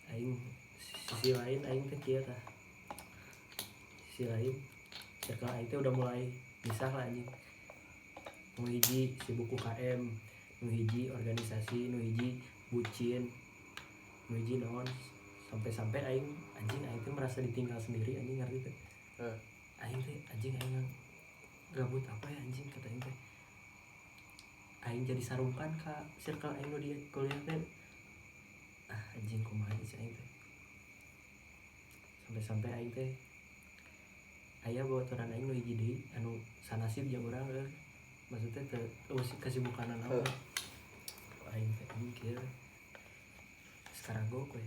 aing sisi lain aing teh kieu tah sisi lain circle aing teh udah mulai pisah lah anjing nu hiji sibuk UKM nu hiji organisasi nu hiji bucin nu hiji naon sampai aing teh merasa ditinggal sendiri anjing ngerti teh aing teh aing gabut apa ya anjing kata aing teh aing jadi sarungkan ka circle aing nu di kuliah teh anjing kumaha sih aing teh sampai aing teh aya baturan aing nu hiji deui anu sanasib jeung urang maksudnya kesibukan naon aing teh mikir sekarang gue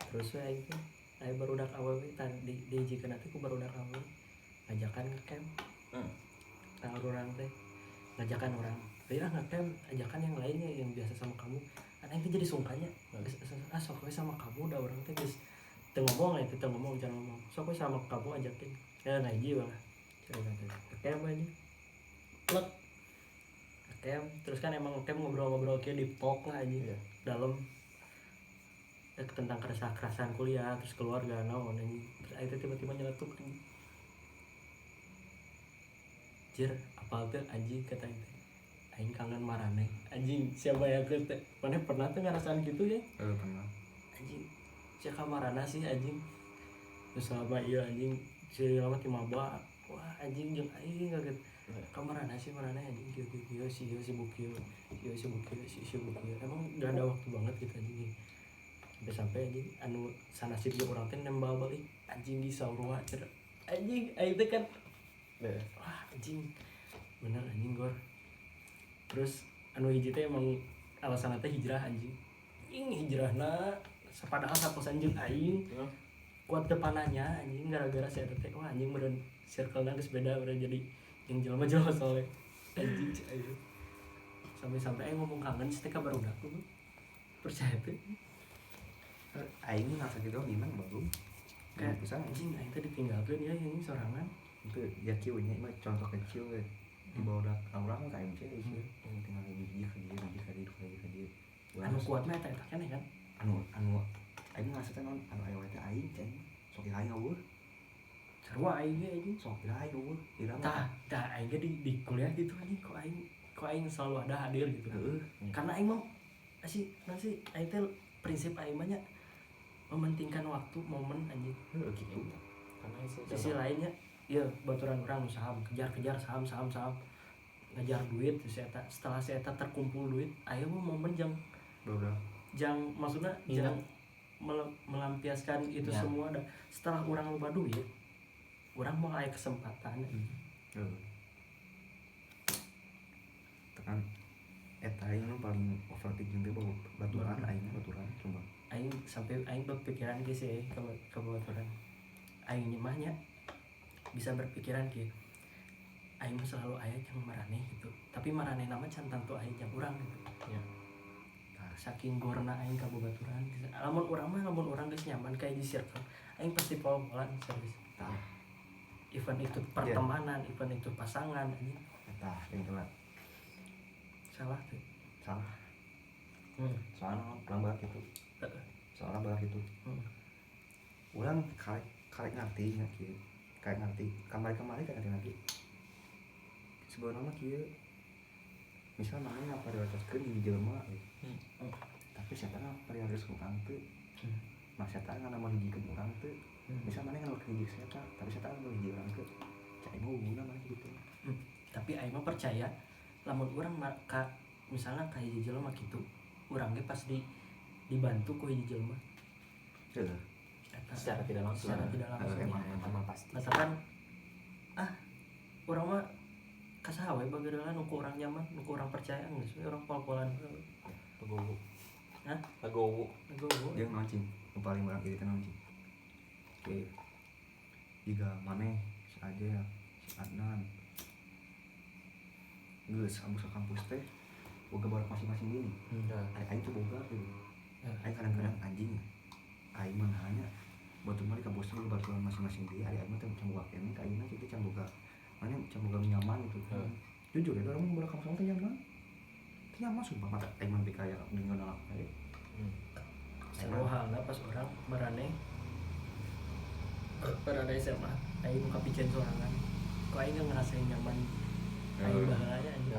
terus aing teh aing barudak awal we di hijikeun teh ku barudak awal ngajakan ngecamp orang teh ngajakan orang ngecamp ajakan yang lainnya yang biasa sama kamu aing teh jadi sungkanya sok we sama kamu udah orang teh geus teu ngomong jangan ngomong sok we sama kamu ajakin ya ngaji bae ngecamp aja plek ngecamp terus kan emang ngecamp ngobrol-ngobrol kayak di talk lah aja dalam tentang keresahan kuliah terus keluarga naon anjing terus aing teh tiba-tiba nyeletuk anjir apal teh anjing kata aing kangen marane anjing siapa ya teh mana pernah tuh ngerasain gitu ya pernah anjing siapa marana sih anjing terus selama iya anjing si lama ti maba wah anjing jeung aing kaget kamarana sih marana anjing kieu si bukil emang gak ada waktu banget kita anjing sampai anjing anu sanasib jeung urang teh nembal balik anjing di saurua cer anjing aing teh kan wah anjing bener anjing gor terus anu hiji teh emang alasan teh hijrah anjing hijrahna padahal saposan jeung aing kuat depananya anjing gara-gara saya teh wah anjing meureun circle-na geus beda udah jadi yang jelema-jelema soleh anjing aing sampai aing ngomong kangen teh ka barudak tuh percaya teh aing ngerasa gitu gimana bagus kayak bisa anjing aing teh ditinggalkeun ya ini sorangan itu ya kieunya mah contoh kecil we di bawah orang ka MC sih tinggal di dia anu kuat mah eta kan kan anu aing ngerasa teh non anu aya teh aing teh sok aing eueuh sarua aing ge anjing sok aing eueuh irang tah aing ge di kuliah gitu anjing kok aing selalu ada hadir gitu karena aing mah sih nanti aing teh prinsip aing mah nya mementingkan waktu momen anjing gitu karena sisi lainnya ya baturan orang usaha kejar saham ngejar duit setelah saya terkumpul duit ayo momen jang maksudnya jang melampiaskan itu ya. Semua dah setelah orang loba duit orang mau aya kesempatan tekan eta aing paling overthinking teh baturan aing coba aing sampai aing berpikiran ge sih ke baturan aing nyemahnya bisa berpikiran gitu aing selalu aya yang marane gitu tapi marane nama can tantu aing yang urang gitu ya. Saking gorna aing ka babaturan lamun urang geus nyaman kayak di circle aing pasti pola-polaan serius event itu pertemanan event itu pasangan anjing tah yang telat salah tuh soalnya orang barat itu orang karek ngerti kayak ngerti kemarin kayak ngerti sebenarnya mah kieu misal namanya prioritaskeun di jelema tapi saya prioritas urang teu nah saya nggak mau hijikeun urang teu misal mana kan hiji saya tapi saya mau hiji urang teu cai mau guna mana gitu tapi aing mah percaya lamun urang misalnya ka hiji jelema kitu urang ge pas dibantu ku hiji jelema secara tidak langsung emang pasti misalkan urang mah kasaha we bageureulah nu ku urang nyaman nu ku urang percaya geus we urang pol-polan legowo jeung mancing nu paling urang ieu teh mancing oke jika maneh si Ajel si Adnan geus ambus ka kampus teh boga baru masing-masing gini aing tuh boga tuh aing kadang-kadang anjing aing mah hanya batu mah di kampus teh baru masing-masing dia aing mah teh can boga kene ka aing mah kitu can boga mana can boga nyaman gitu jujur ya orang boga kampus teh nyaman sumpah mata aing mah bikaya dengan anak aing seru halna pas orang marane SMA aing muka piceun sorangan kok aing ngerasain nyaman aing bahagia anjing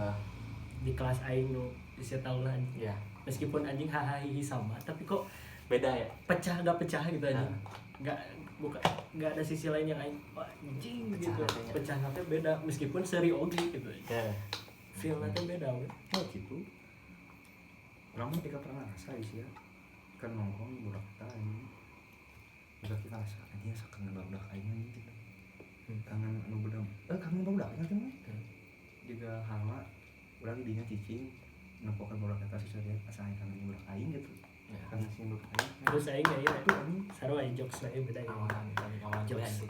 di kelas aing nu bisa tahu lah ya meskipun anjing hahaha sama tapi kok beda ya pecah gitu anjing nggak ada sisi lain yang aing anjing gitu pecah nanti beda meskipun seri ogi gitu feel nanti beda gitu orang mah tidak pernah rasa sih ya kan nongkrong budak tadi budak kita rasa anjing sakeun budak aing gitu kangen anu budak kangen budak nya teh juga halma urang dinya cicing nempokeun budak eta sih saya asa aing kangen budak aing gitu kangen sih budak aing terus aing ya itu anjing sarua aing jokes we beda ya jokes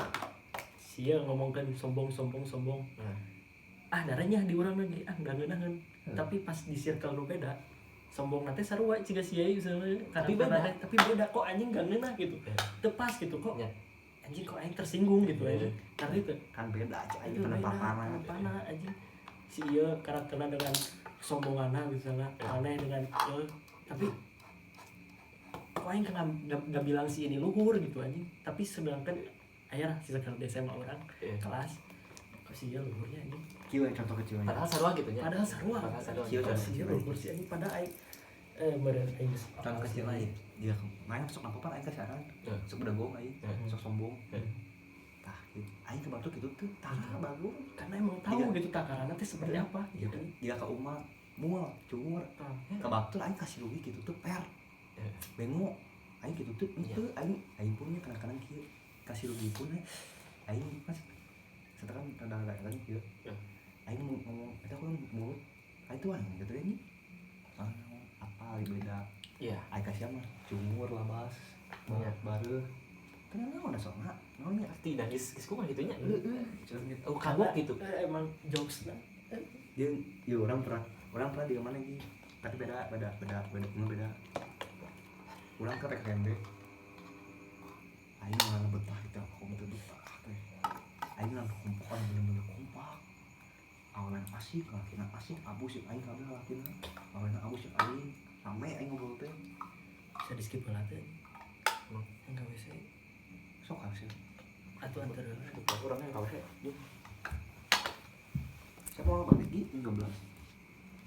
sia ngomongkeun sombong darahnya di urang lagi enggak ngeunaheun tapi pas di circle nu beda sombong nanti sarua ciga sia tapi beda kok anjing gak ngeunah gitu tepas gitu kok anjing kok aing tersinggung gitu anjing karena itu kan beda aja aing panah anjing si ieu karakterna dengan sombonganna misalnya aneh dengan tapi kok aing enggak bilang si ini luhur gitu anjing tapi sedangkan aya si sekarang SMA orang kelas kok si ieu luhurnya anjing kieu contoh kecil padahal sarua gitu nya padahal sarua kieu si luhur si anjing pada aing meureun aing contoh kecil lain dia main sok apa aing kasaran sok bedagong aing sok sombong tah gitu aing kebatuk gitu tuh tah bagus karena emang tahu gitu takarannya teh seperti apa gitu gitu. jika ke umah mual cungur kebatul aing kasih rugi gitu tuh per bengok aing gitu tuh itu aing punya kadang-kadang kieu kasih rugi pun aing pas setelah rada lagi kieu aing ngomong eta kan mulut aing tuh aing gitu ini apa beda aing kasih mah cungur labas baru kenapa udah sama namanya tidak geus kumaha kitu nya gitu kagok gitu Emang jokes lah. dia orang pernah di mana lagi tapi beda orang ke TKMB aing malah betah kita komputer betah teh aing nang kompak bener-bener kompak awalan asik lakina asik abus sih aing kabeh lakina awalan abus sih aing rame aing ngobrol teh Bisa di skip lah teh. Enggak bisa. sok sih Atuh antara orangnya kawin siapa orang bagi 13